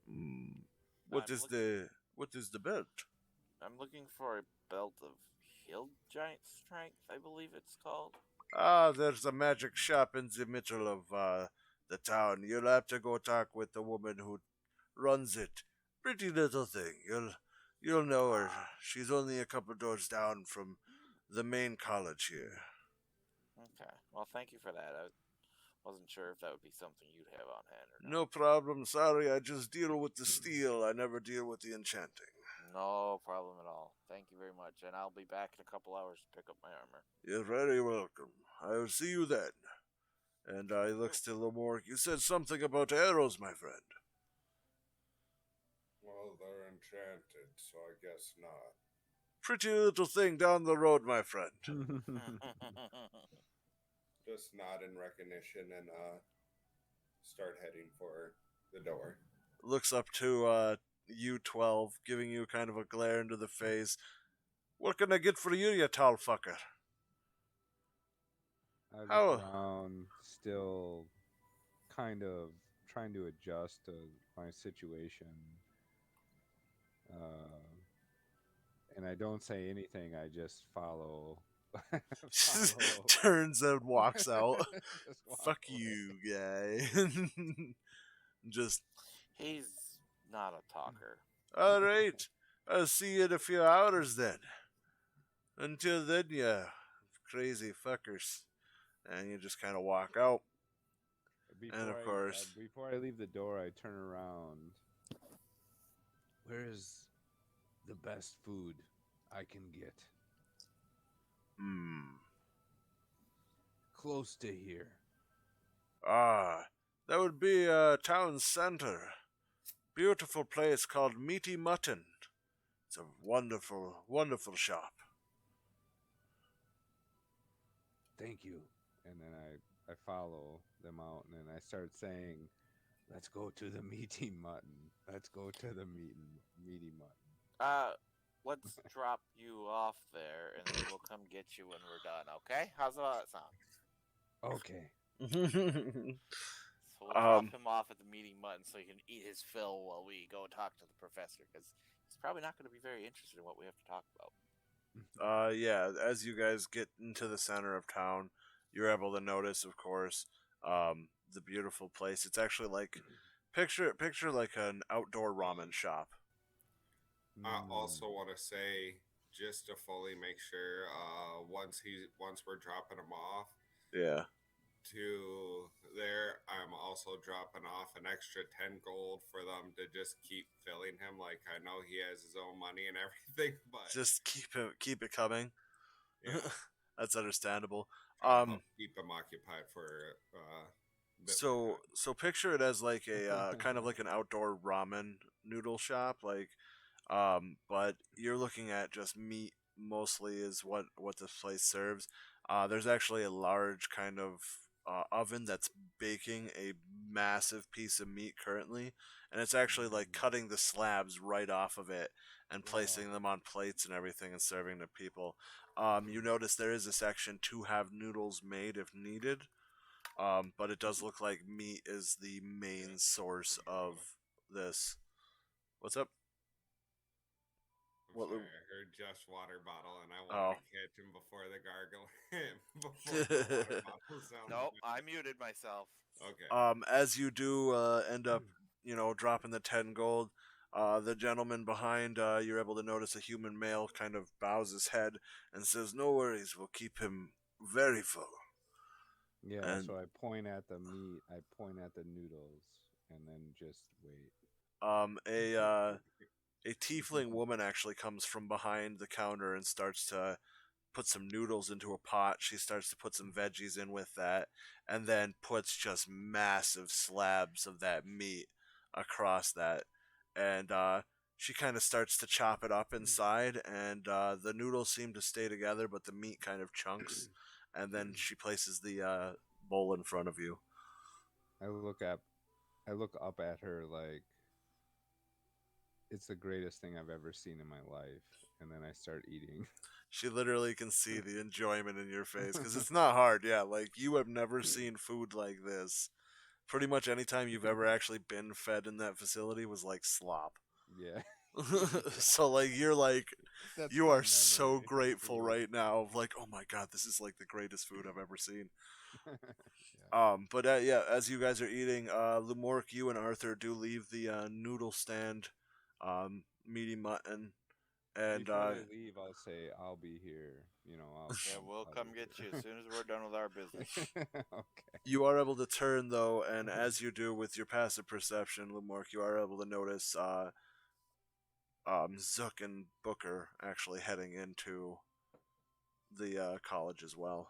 Hmm. I'm looking. What is the belt? I'm looking for a belt of hill giant strength. I believe it's called. Ah, there's a magic shop in the middle of the town. You'll have to go talk with the woman who runs it. Pretty little thing. You'll know her. She's only a couple doors down from the main college here. Okay. Well, thank you for that. I wasn't sure if that would be something you'd have on hand or not. No problem. Sorry, I just deal with the steel. I never deal with the enchanting. No problem at all. Thank you very much, and I'll be back in a couple hours to pick up my armor. You're very welcome. I'll see you then. And he looks to Lamork. You said something about arrows, my friend. Well, they're enchanted, so I guess not. Pretty little thing down the road, my friend. Just nod in recognition and start heading for the door. Looks up to you 12, giving you kind of a glare into the face. What can I get for you, you tall fucker? I How- look around, still kind of trying to adjust to my situation. And I don't say anything. I just follow. follow. Turns and walks out. Just walk Fuck away. you, guy. Just, He's not a talker. all right. I'll see you in a few hours then. Until then, you crazy fuckers. And you just kind of walk out. Before course- before I leave the door, I turn around. Where is the best food I can get? Close to here. Ah, that would be town center. Beautiful place called Meaty Mutton. It's a wonderful, wonderful shop. Thank you. And then I follow them out, and then I start saying, let's go to the meaty mutton. Let's go to the meaty mutton. Let's drop you off there, and then we'll come get you when we're done. Okay? How's that sound? Okay. So we'll drop him off at the meeting mutton so he can eat his fill while we go talk to the professor, because he's probably not going to be very interested in what we have to talk about. Yeah, as you guys get into the center of town, you're able to notice, of course, the beautiful place. It's actually like picture like an outdoor ramen shop. I also want to say, just to fully make sure, once we're dropping him off Yeah. to there, I'm also dropping off an extra 10 gold for them to just keep filling him. Like, I know he has his own money and everything, but Just keep it coming. yeah, That's understandable. trying to help keep him occupied for a bit more time. So picture it as like a kind of like an outdoor ramen noodle shop, like but you're looking at just meat mostly is what this place serves. There's actually a large kind of oven that's baking a massive piece of meat currently, and it's actually like cutting the slabs right off of it and placing them on plates and everything and serving to people. You notice there is a section to have noodles made if needed. But it does look like meat is the main source of this. What's up? I'm sorry, I heard Josh water bottle, and I wanted to catch him before the water bottle sound. Nope, I muted myself. Okay. As you do end up, dropping the 10 gold, the gentleman behind, you're able to notice a human male kind of bows his head and says, "No worries, we'll keep him very full." Yeah, And so I point at the meat, I point at the noodles, and then just wait. a tiefling woman actually comes from behind the counter and starts to put some noodles into a pot. She starts to put some veggies in with that, and then puts just massive slabs of that meat across that. And she kind of starts to chop it up inside, and the noodles seem to stay together, but the meat kind of chunks. And then she places the bowl in front of you. I look up at her like it's the greatest thing I've ever seen in my life, and then I start eating. She literally can see the enjoyment in your face because it's not hard. Yeah, like you have never seen food like this. Pretty much any time you've ever actually been fed in that facility was like slop. Yeah. So like you're like That's you my are so memory. grateful right now of like, oh my god, this is like the greatest food I've ever seen. But yeah, as you guys are eating, Lumork, you and Arthur do leave the noodle stand, meaty mutton, and Before they leave, I'll say I'll be here. We'll come get you as soon as we're done with our business. Okay. you are able to turn though, and as you do with your passive perception, Lumork, you are able to notice Zook and Booker actually heading into the college as well.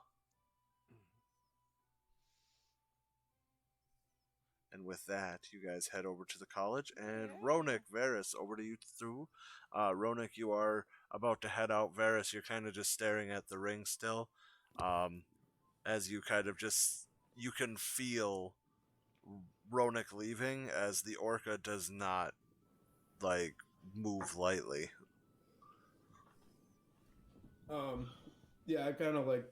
And with that, you guys head over to the college. And Ronik, Varys, over to you through. Ronik, you are about to head out. Varys, you're kind of just staring at the ring still. As you kind of just, you can feel Ronik leaving as the orca does not, like, move lightly. Yeah, I kind of like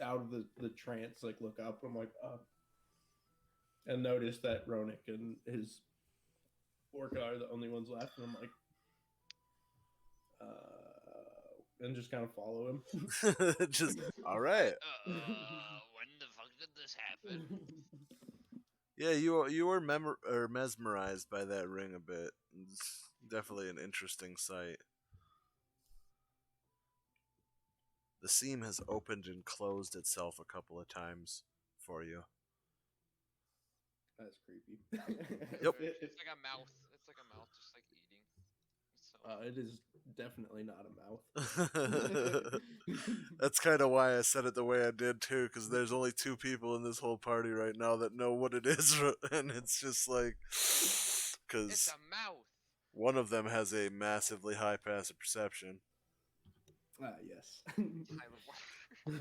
out of the trance, like look up. I'm like, and notice that Ronik and his orca are the only ones left, and I'm like, and just kind of follow him. Just all right. When the fuck did this happen? Yeah, you were mesmerized by that ring a bit. It's definitely an interesting sight. The seam has opened and closed itself a couple of times for you. That's creepy. Yep. It's like a mouth. It's like a mouth, just like eating. So... it is definitely not a mouth. That's kind of why I said it the way I did too, because there's only two people in this whole party right now that know what it is, and it's just like, because it's a mouth. One of them has a massively high passive perception. Yes.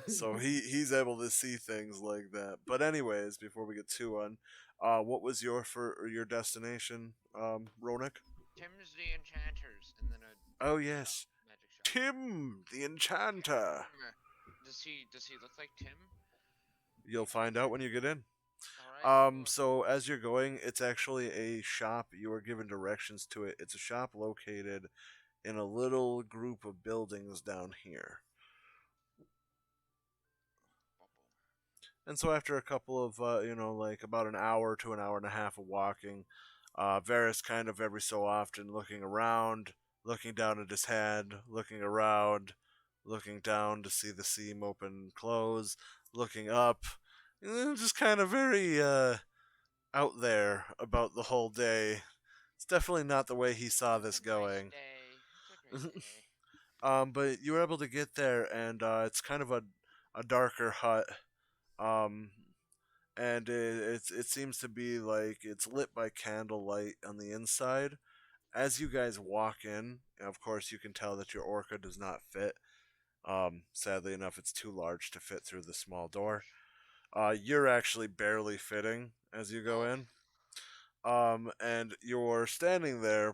So he's able to see things like that. But anyways, before we get too on, what was your destination, Ronik? Tim's the Enchanters, and then oh yes, magic shop. Tim the Enchanter. Does he look like Tim? You'll find out when you get in. All right. Cool. So as you're going, it's actually a shop. You are given directions to it. It's a shop located in a little group of buildings down here. And so after a couple of, like about an hour to an hour and a half of walking, Varys kind of every so often looking around, looking down at his head, looking around, looking down to see the seam open and close, looking up, and just kind of very out there about the whole day. It's definitely not the way he saw this It's a nice going. day. It's a great day. But you were able to get there, and it's kind of a darker hut. Um, and it seems to be like it's lit by candlelight on the inside. As you guys walk in, of course, you can tell that your orca does not fit. Sadly enough, it's too large to fit through the small door. You're actually barely fitting as you go Oh. in. And you're standing there,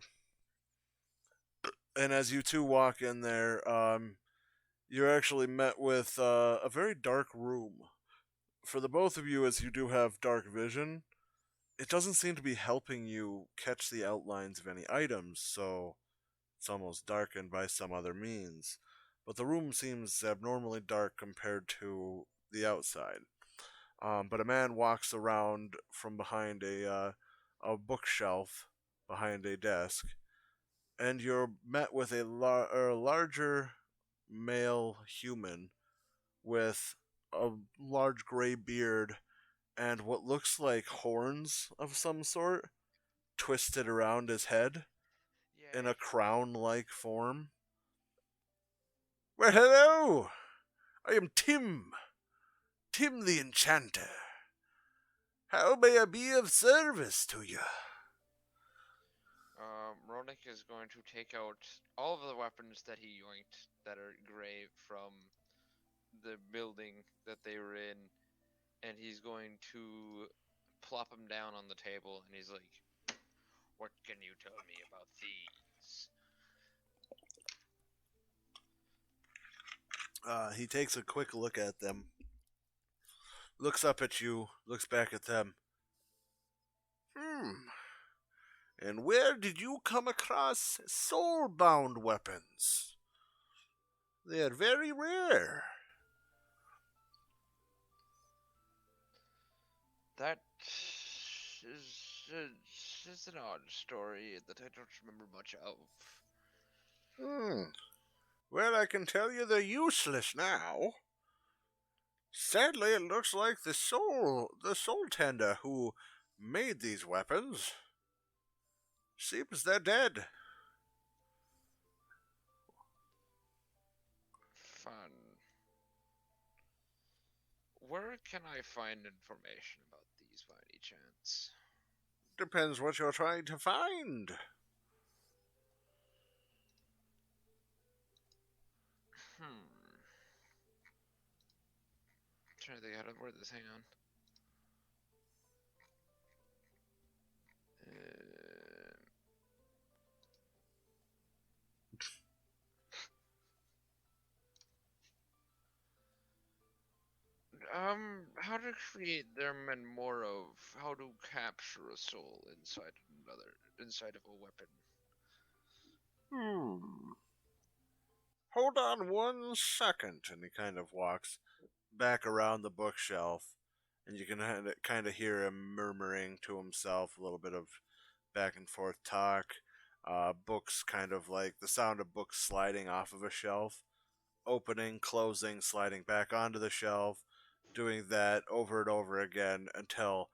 and as you two walk in there, you're actually met with a very dark room. For the both of you, as you do have dark vision, it doesn't seem to be helping you catch the outlines of any items, so it's almost darkened by some other means. But the room seems abnormally dark compared to the outside. But a man walks around from behind a bookshelf behind a desk, and you're met with a larger male human with a large gray beard and what looks like horns of some sort twisted around his head in Yay. a crown like form. Well, hello! I am Tim the Enchanter. How may I be of service to you? Ronik is going to take out all of the weapons that he yoinked that are gray from the building that they were in, and he's going to plop them down on the table, and he's like, "What can you tell me about these?" He takes a quick look at them, looks up at you, looks back at them. And where did you come across soul-bound weapons? They are very rare. That is an odd story that I don't remember much of. Well, I can tell you they're useless now. Sadly, it looks like the soul tender who made these weapons seems they're dead. Fun. Where can I find information about these by any chance? Depends what you're trying to find. Trying to think how to word this. Hang on. How to create them and more of how to capture a soul inside of a weapon. Hold on 1 second. And he kind of walks back around the bookshelf, and you can kind of hear him murmuring to himself, a little bit of back and forth talk. Books kind of like the sound of books sliding off of a shelf, opening, closing, sliding back onto the shelf, doing that over and over again until,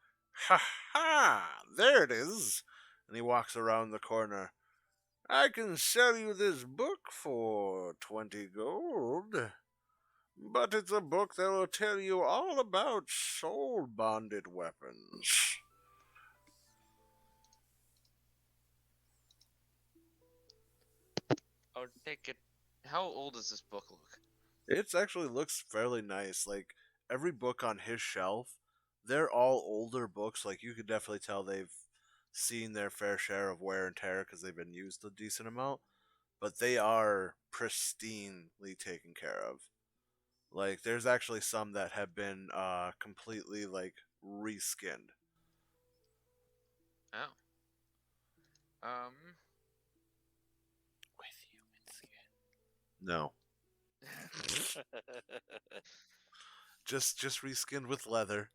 ha ha, there it is. And he walks around the corner. I can sell you this book for 20 gold. But it's a book that will tell you all about soul-bonded weapons. I'll take it. How old does this book look? It actually looks fairly nice. Like, every book on his shelf, they're all older books. Like, you could definitely tell they've seen their fair share of wear and tear because they've been used a decent amount. But they are pristinely taken care of. Like, there's actually some that have been completely like reskinned. Oh. With human skin. No, just reskinned with leather.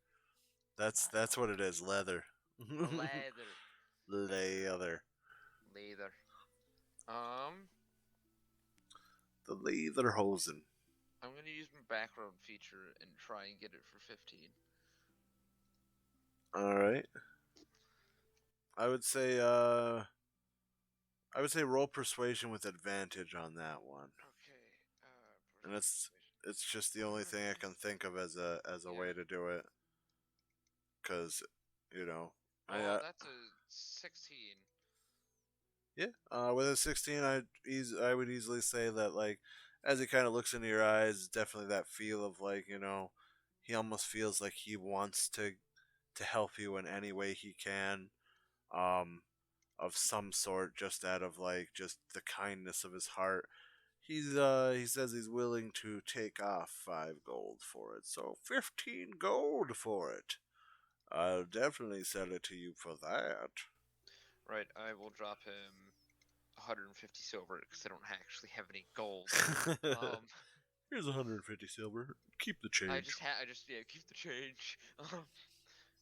That's what it is, leather. Leather. Leather. Leather. The leather hosen. I'm gonna use my background feature and try and get it for 15. All right. I would say roll persuasion with advantage on that one. Okay. And it's just the only thing I can think of as a way to do it. Cuz, you know, Oh, that's a 16. yeah, with a 16 I would easily say that, like, as he kind of looks into your eyes, definitely that feel of, like, he almost feels like he wants to help you in any way he can. Um of some sort, just out of, like, just the kindness of his heart. He says he's willing to take off 5 gold for it, so 15 gold for it. I'll definitely sell it to you for that. Right, I will drop him 150 silver because I don't actually have any gold. Here's 150 silver. Keep the I change. just keep the change.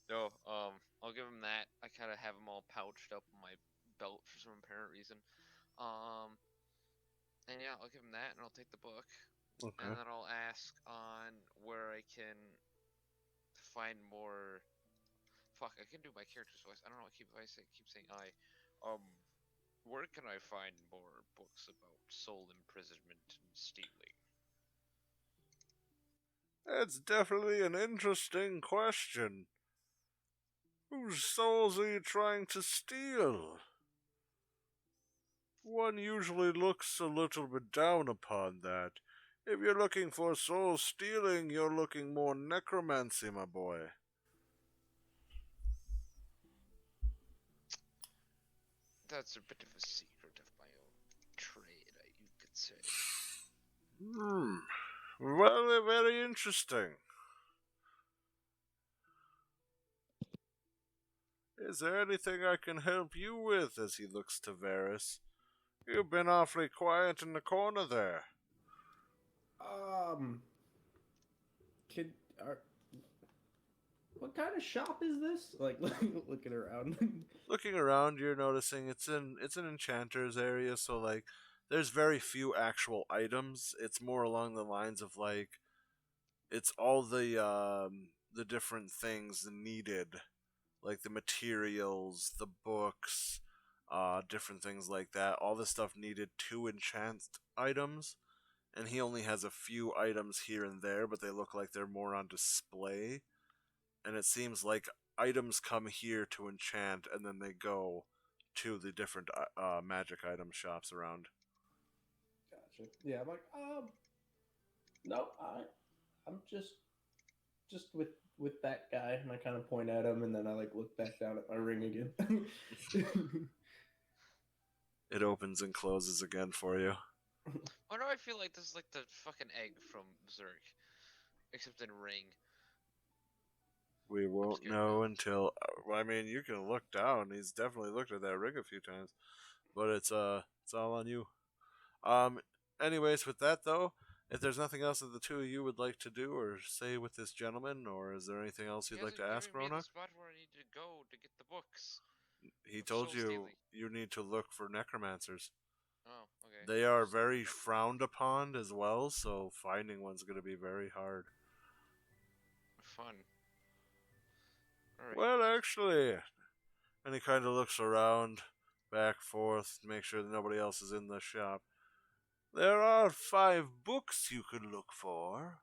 No, I'll give him that. I kind of have them all pouched up on my belt for some apparent reason. And yeah, I'll give him that, and I'll take the book, Okay. and then I'll ask on where I can find more. Fuck, I can do my character's voice. I don't know. I keep saying I. Where can I find more books about soul imprisonment and stealing? That's definitely an interesting question. Whose souls are you trying to steal? One usually looks a little bit down upon that. If you're looking for soul stealing, you're looking more necromancy, my boy. That's a bit of a secret of my own trade, you could say. Very, very interesting. Is there anything I can help you with? As he looks to Varys. You've been awfully quiet in the corner there. Kid, what kind of shop is this? Like, looking around. Looking around, you're noticing it's an enchanter's area, so, like, there's very few actual items. It's more along the lines of, like, it's all the different things needed, like the materials, the books, different things like that. All the stuff needed to enchant items, and he only has a few items here and there, but they look like they're more on display. And it seems like items come here to enchant, and then they go to the different magic item shops around. Gotcha. Yeah, I'm like, no, I'm just with that guy, and I kind of point at him, and then I like look back down at my ring again. It opens and closes again for you. Why do I feel like this is like the fucking egg from Berserk, except in ring? We won't scared know now. until. I mean, you can look down. He's definitely looked at that ring a few times, but it's all on you. Anyways, with that though, if there's nothing else that the two of you would like to do or say with this gentleman, or is there anything else you'd like to ask, Me the Rona? spot where I need to go to get the books. He of told soul you stealing. you need to look for necromancers. Oh, okay. They are very frowned upon as well, so finding one's going to be very hard. Fun. Alright. Well, actually, and he kind of looks around, back, forth, to make sure that nobody else is in the shop. There are 5 books you could look for.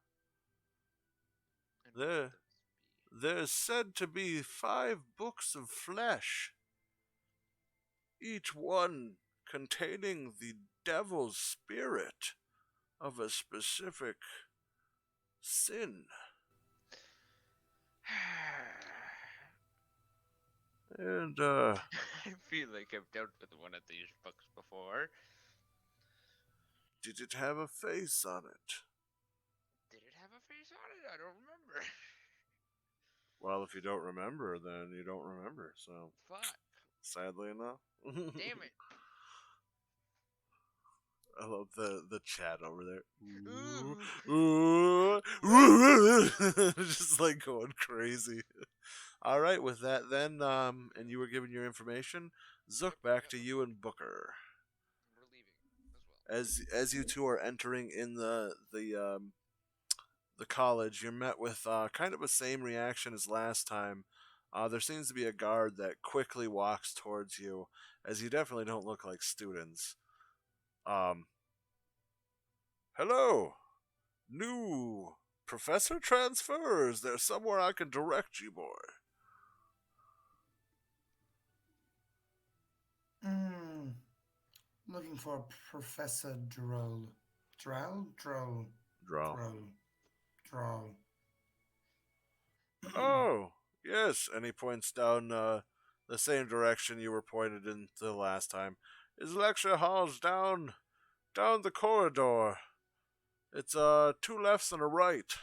And what would those be? There's said to be 5 books of flesh, each one containing the devil's spirit of a specific sin. And, I feel like I've dealt with one of these books before. did it have a face on it? Did it have I don't remember. Well, if you don't remember, then you don't remember. So, Fuck. sadly enough. Damn it. I love the chat over there. Ooh. Just like going crazy. All right, with that then, and you were given your information. Zook, back to you and Booker. We're leaving as well. As you two are entering in the college, you're met with kind of the same reaction as last time. There seems to be a guard that quickly walks towards you, as you definitely don't look like students. Hello, new professor transfer. Is there somewhere I can direct you, boy? Hmm. Looking for Professor Droll. Droll? Droll. Draw. Droll. Droll. Oh, yes. And he points down the same direction you were pointed in the last time. His lecture hall's down the corridor. It's two lefts and a right.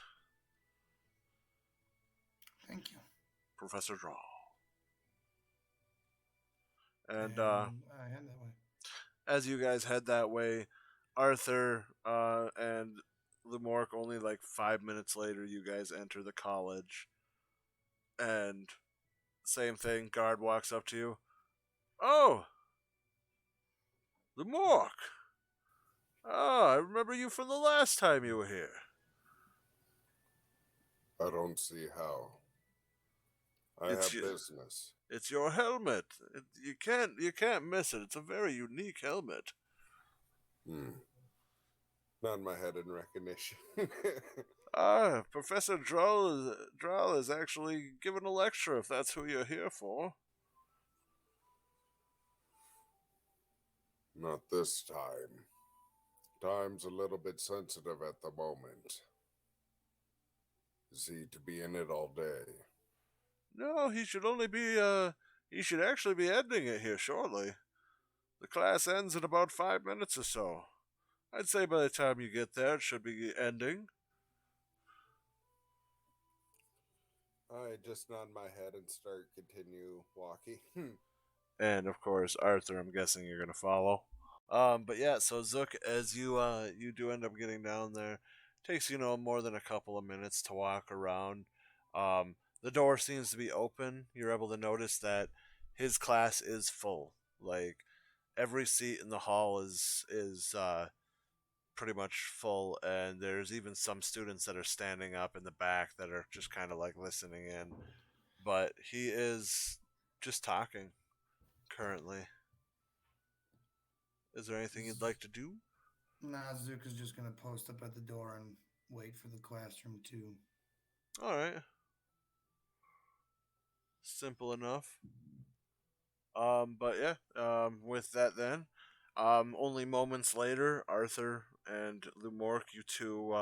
Thank you. Professor Draw. And I head that way. as you guys head that way, Arthur and Lumork, only like 5 minutes later, you guys enter the college. And same thing, guard walks up to you. Oh, Lumork. Ah, I remember you from the last time you were here. I don't see how. I It's have you. business. It's your helmet. You can't miss it. It's a very unique helmet. Nod my head in recognition. Professor Droll is actually giving a lecture if that's who you're here for. Not this time. Time's a little bit sensitive at the moment. Is he to be in it all day? No, he should actually be ending it here shortly. The class ends in about 5 minutes or so. I'd say by the time you get there, it should be ending. I just nod my head and continue walking. And of course, Arthur, I'm guessing you're gonna follow. But yeah, so Zook, as you do end up getting down there, takes more than a couple of minutes to walk around. The door seems to be open. You're able to notice that his class is full. Like every seat in the hall is pretty much full, and there's even some students that are standing up in the back that are just kind of like listening in. But he is just talking currently. Is there anything you'd like to do? Nah, Zook is just gonna post up at the door and wait for the classroom to. All right. Simple enough. But yeah. With that then, only moments later, Arthur and Lumork, you two,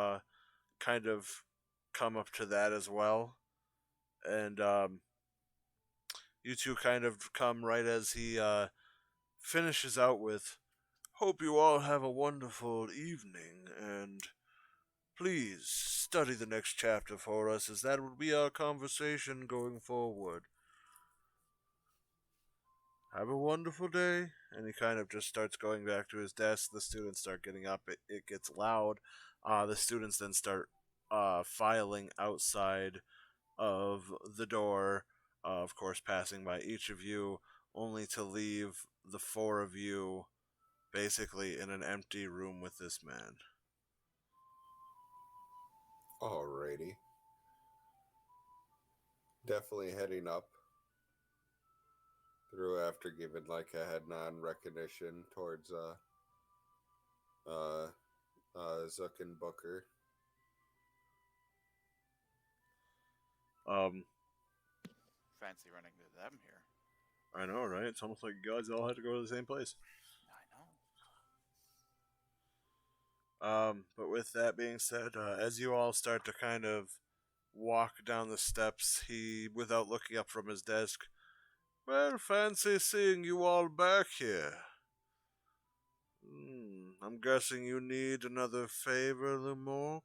kind of come up to that as well, and you two kind of come right as he finishes out with, "Hope you all have a wonderful evening, and please study the next chapter for us, as that will be our conversation going forward. Have a wonderful day." And he kind of just starts going back to his desk. The students start getting up. It gets loud. The students then start filing outside of the door, of course, passing by each of you, only to leave the four of you basically in an empty room with this man. Alrighty. Definitely heading up through after giving like a head nod recognition towards Zook and Booker. Fancy running into them here. I know, right? It's almost like you guys all had to go to the same place. I know. But with that being said, as you all start to kind of walk down the steps, he, without looking up from his desk, "Well, fancy seeing you all back here. I'm guessing you need another favor, Lumork?"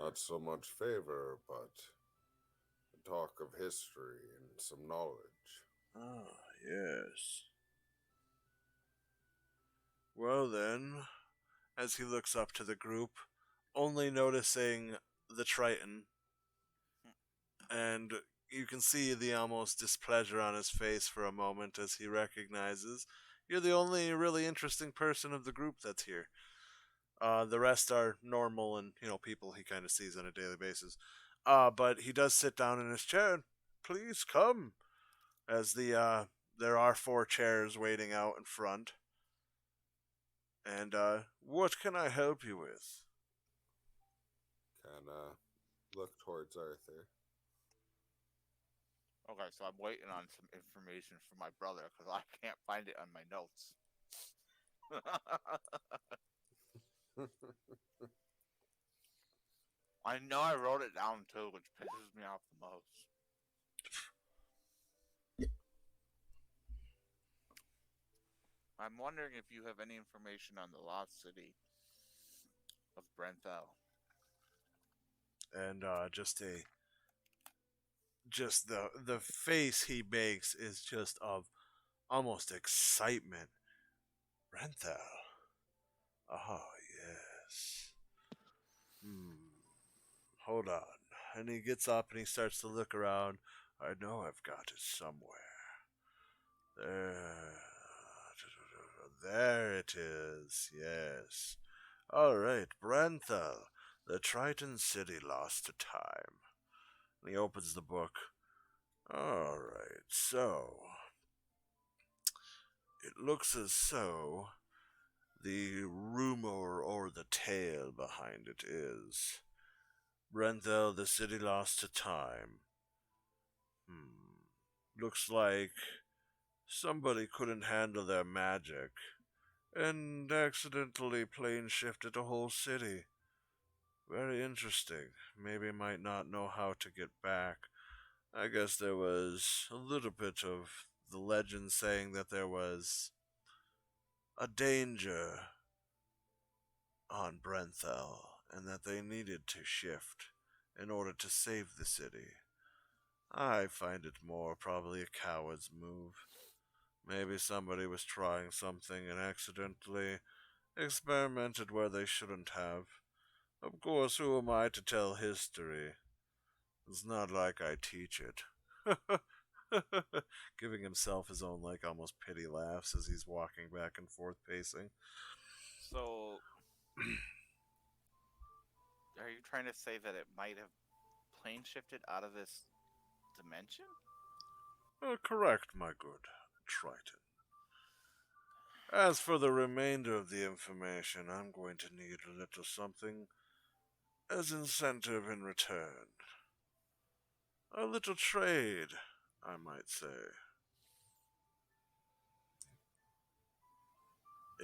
Not so much favor, but a talk of history and some knowledge. Ah, yes. Well then, as he looks up to the group, only noticing the Triton, and you can see the almost displeasure on his face for a moment as he recognizes you're the only really interesting person of the group that's here. The rest are normal and, people he kind of sees on a daily basis. But he does sit down in his chair and, please come, as there are 4 chairs waiting out in front. And, what can I help you with? Kinda look towards Arthur. Okay, so I'm waiting on some information from my brother because I can't find it on my notes. I know I wrote it down too, which pisses me off the most. I'm wondering if you have any information on the lost city of Brenthel. And just the face he makes is just of almost excitement. Renthal. Oh yes. Hold on. And he gets up and he starts to look around. I know I've got it somewhere. There. There it is. Yes. All right, Brenthal. The Triton City lost to time. And he opens the book. All right, so it looks as though the rumor or the tale behind it is Brenthal, the city lost to time. Looks like somebody couldn't handle their magic and accidentally plane shifted a whole city. Very interesting. Maybe might not know how to get back. I guess there was a little bit of the legend saying that there was a danger on Brenthal and that they needed to shift in order to save the city. I find it more probably a coward's move. Maybe somebody was trying something and accidentally experimented where they shouldn't have. Of course, who am I to tell history? It's not like I teach it. Giving himself his own, almost pity laughs as he's walking back and forth pacing. So, are you trying to say that it might have plane shifted out of this dimension? Correct, my good Triton. As for the remainder of the information, I'm going to need a little something as incentive in return. A little trade, I might say.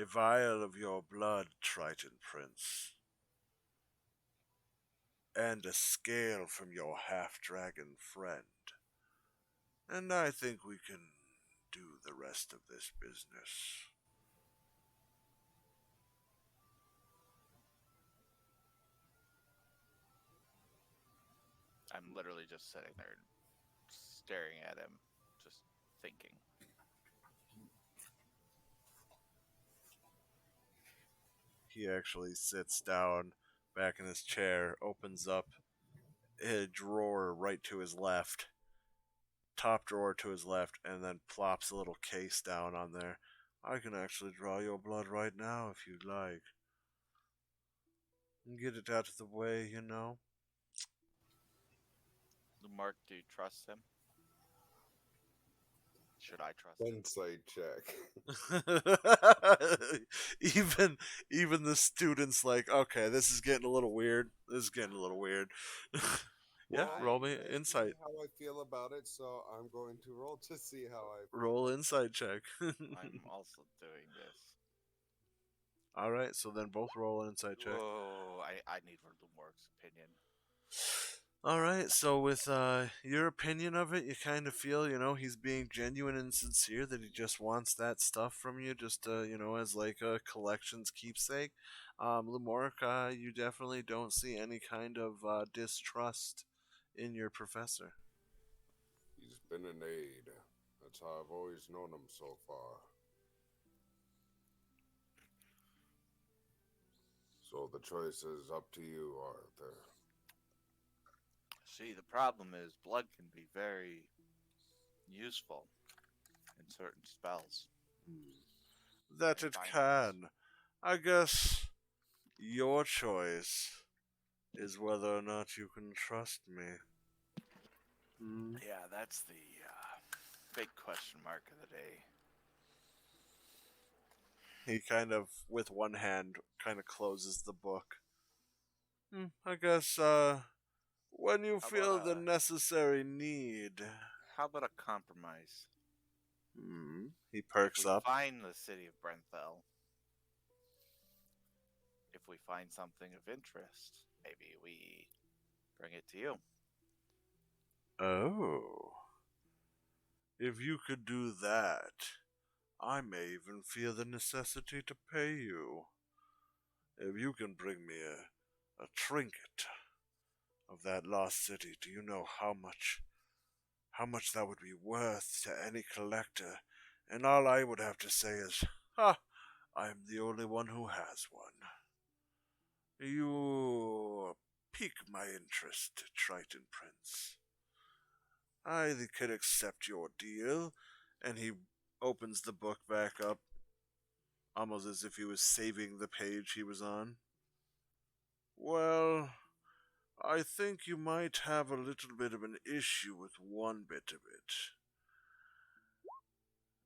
A vial of your blood, Triton Prince, and a scale from your half-dragon friend. And I think we can do the rest of this business. I'm literally just sitting there staring at him, just thinking. He actually sits down back in his chair, opens up a drawer right to his left, top drawer to his left, and then plops a little case down on there. I can actually draw your blood right now if you'd like. And get it out of the way, you know? Mark, do you trust him? Should I trust him? Insight check. even the students okay, this is getting a little weird. Yeah, Well, roll me that's insight. how I feel about it, so I'm going to roll to see how I feel. Roll insight check. I'm also doing this. All right, so then both roll an insight check. Whoa, I need Mark's opinion. All right, so with your opinion of it, you kind of feel, he's being genuine and sincere, that he just wants that stuff from you, just, as a collections keepsake. Lumorka, you definitely don't see any kind of distrust in your professor. He's been an aide. That's how I've always known him so far. So the choice is up to you, Arthur. See, the problem is blood can be very useful in certain spells. That and it bindings. can. I guess your choice is whether or not you can trust me. Yeah, that's the big question mark of the day. He kind of, with one hand, kind of closes the book. I guess, when you How feel about the necessary need. How about a compromise? He If perks we up. find the city of Brenthel, if we find something of interest, maybe we bring it to you. Oh. If you could do that, I may even feel the necessity to pay you. If you can bring me a trinket of that lost city, do you know how much that would be worth to any collector? And all I would have to say is, ha, I'm the only one who has one. You pique my interest, Triton Prince. I could accept your deal. And he opens the book back up, almost as if he was saving the page he was on. Well, I think you might have a little bit of an issue with one bit of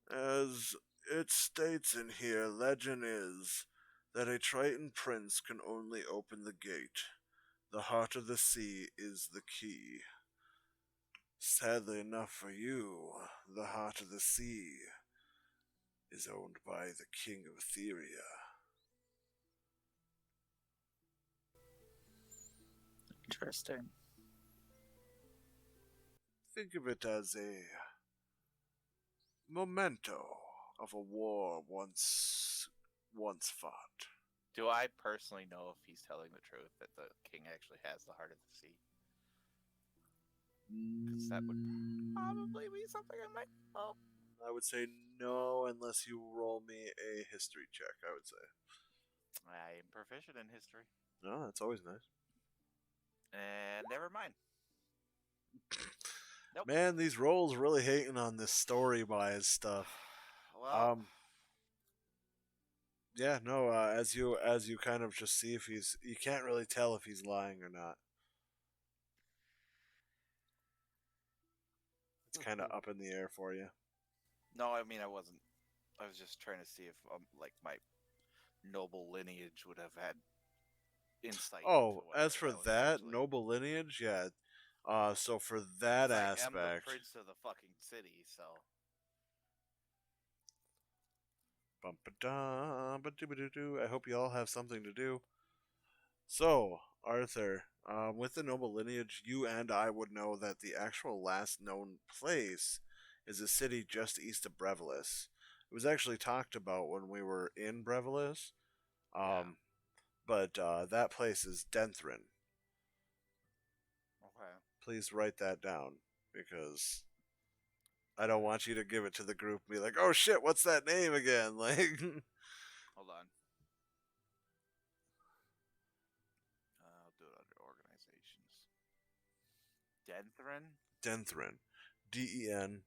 it. As it states in here, legend is that a Triton Prince can only open the gate. The heart of the sea is the key. Sadly enough for you, the heart of the sea is owned by the King of Etheria. Interesting. Think of it as a memento of a war once fought. Do I personally know if he's telling the truth that the king actually has the heart of the sea? Because that would probably be something I might. Oh, I would say no, unless you roll me a history check, I would say. I am proficient in history. No, that's always nice. And never mind. Nope. Man, these rolls really hating on this story-wise stuff. Well, Yeah, no, as you kind of just see if you can't really tell if he's lying or not. It's kind of up in the air for you. no, I mean I wasn't. I was just trying to see if like my noble lineage would have had insight. Oh, into whether as for was that, actually... noble lineage, yeah. So for that 'Cause aspect, I am the prince of the fucking city, so. I hope you all have something to do. So, Arthur, with the noble lineage, you and I would know that the actual last known place is a city just east of Brevilis. It was actually talked about when we were in Brevilis, but that place is Denthrin. Okay. Please write that down, because I don't want you to give it to the group and be like, oh shit, what's that name again? Like, Hold on. I'll do it under organizations. Denthrin? Denthrin. Denthin.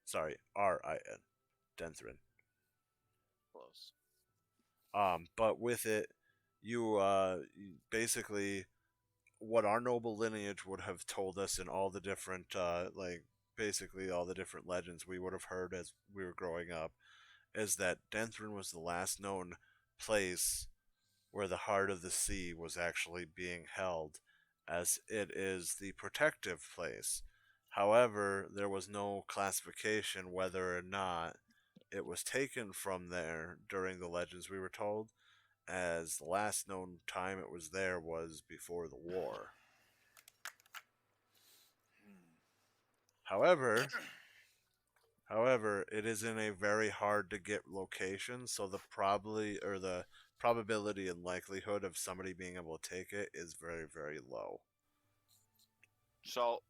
Sorry, Rin. Denthrin. Close. But with it, you basically what our noble lineage would have told us in all the different basically all the different legends we would have heard as we were growing up is that Denthrin was the last known place where the heart of the sea was actually being held, as it is the protective place. However, there was no classification whether or not it was taken from there during the legends we were told, as the last known time it was there was before the war. However, it is in a very hard to get location, so the probability and likelihood of somebody being able to take it is very, very low. So,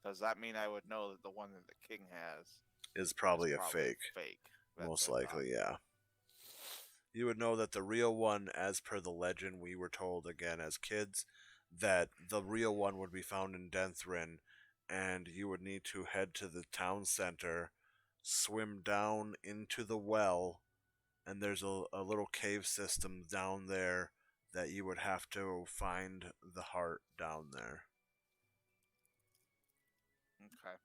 does that mean I would know that the one that the king has Is is probably a probably fake. fake? That's Most what I thought. likely, yeah. You would know that the real one, as per the legend we were told again as kids, that the real one would be found in Denthrin, and you would need to head to the town center, swim down into the well, and there's a little cave system down there that you would have to find the heart down there. Okay.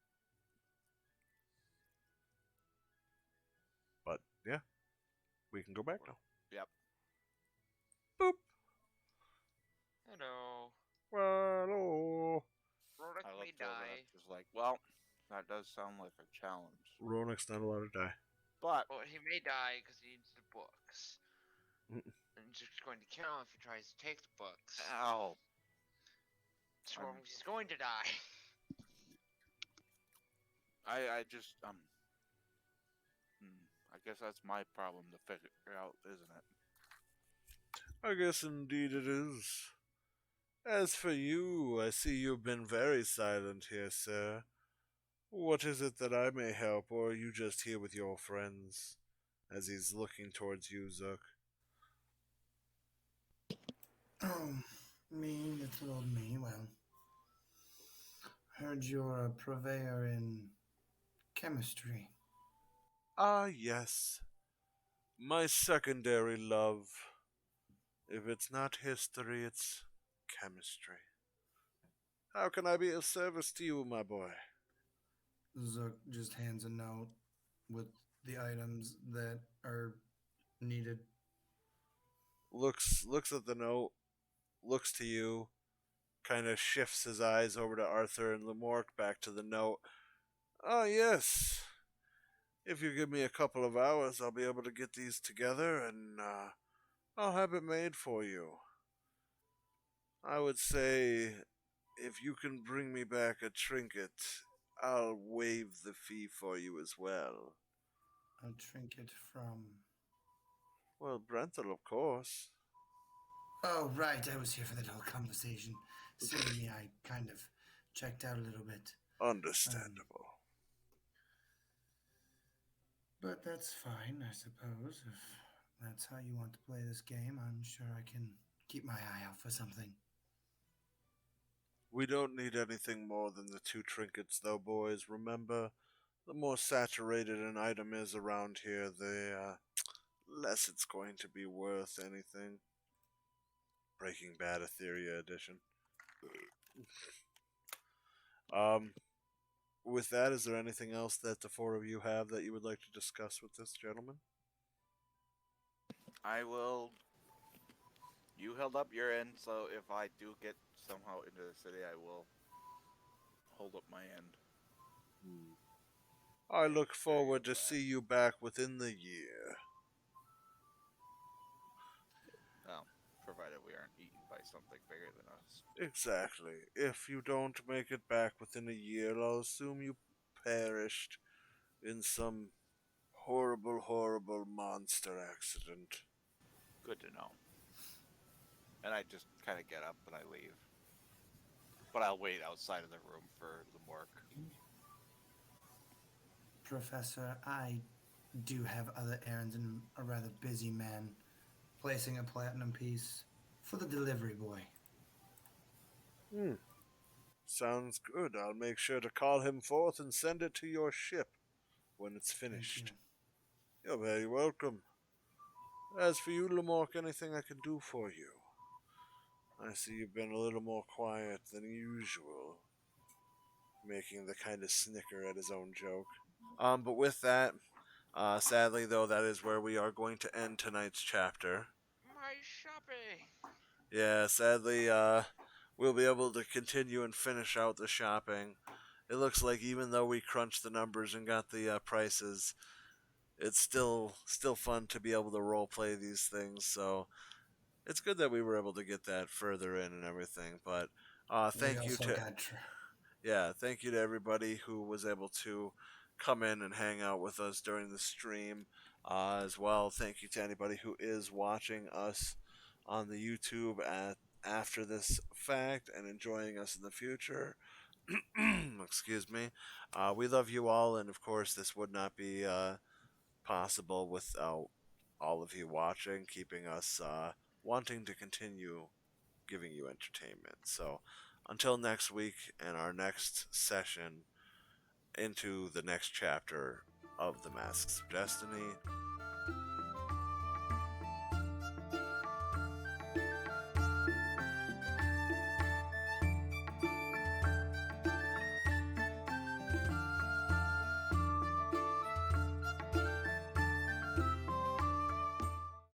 But yeah, we can go back now. Yep. Boop. Hello. Hello. Rorik I may looked over and die. I was just like, well, that does sound like a challenge. Ronek's not allowed to die. But Well, he may die because he needs the books. Mm. And he's just going to kill him if he tries to take the books. ow. So I'm- he's going to die. I just I guess that's my problem to figure out, isn't it? I guess indeed it is. As for you, I see you've been very silent here, sir. What is it that I may help, or are you just here with your friends? As he's looking towards you, Zook. Oh, me, little old me. Well, heard you're a purveyor in chemistry. Ah, yes. My secondary love. If it's not history, it's chemistry. How can I be of service to you, my boy? Zook just hands a note with the items that are needed. Looks at the note, looks to you, kind of shifts his eyes over to Arthur and Lamork, back to the note. Ah, yes. If you give me a couple of hours, I'll be able to get these together, and I'll have it made for you. I would say, if you can bring me back a trinket, I'll waive the fee for you as well. A trinket from. Well, Brenthal, of course. Oh, right. I was here for that whole conversation. Silly me, I kind of checked out a little bit. Understandable. But that's fine, I suppose. If that's how you want to play this game, I'm sure I can keep my eye out for something. We don't need anything more than the 2 trinkets, though, boys. Remember, the more saturated an item is around here, the less it's going to be worth anything. Breaking Bad Etheria edition. With that, is there anything else that the 4 of you have that you would like to discuss with this gentleman? I will. You held up your end, so if I do get somehow into the city, I will hold up my end. I look forward to glad. see you back within the year. Well, provided we aren't eaten by something bigger than us. Exactly. If you don't make it back within a year, I'll assume you perished in some horrible, horrible monster accident. Good to know. And I just kind of get up and I leave. But I'll wait outside of the room for the work. Professor, I do have other errands and a rather busy man placing a platinum piece for the delivery boy. Sounds good. I'll make sure to call him forth and send it to your ship when it's Thank finished. you. You're very welcome. As for you, Lamork, anything I can do for you? I see you've been a little more quiet than usual, making the kind of snicker at his own joke. But with that, sadly though, that is where we are going to end tonight's chapter. My shopping. Yeah, sadly, we'll be able to continue and finish out the shopping. It looks like even though we crunched the numbers and got the prices, it's still fun to be able to role play these things. So it's good that we were able to get that further in and everything. But thank you to got thank you to everybody who was able to come in and hang out with us during the stream as well. Thank you to anybody who is watching us on the YouTube after this fact and enjoying us in the future. Excuse me. We love you all, and of course, this would not be possible without all of you watching, keeping us wanting to continue giving you entertainment. So, until next week and our next session into the next chapter of the Masks of Destiny,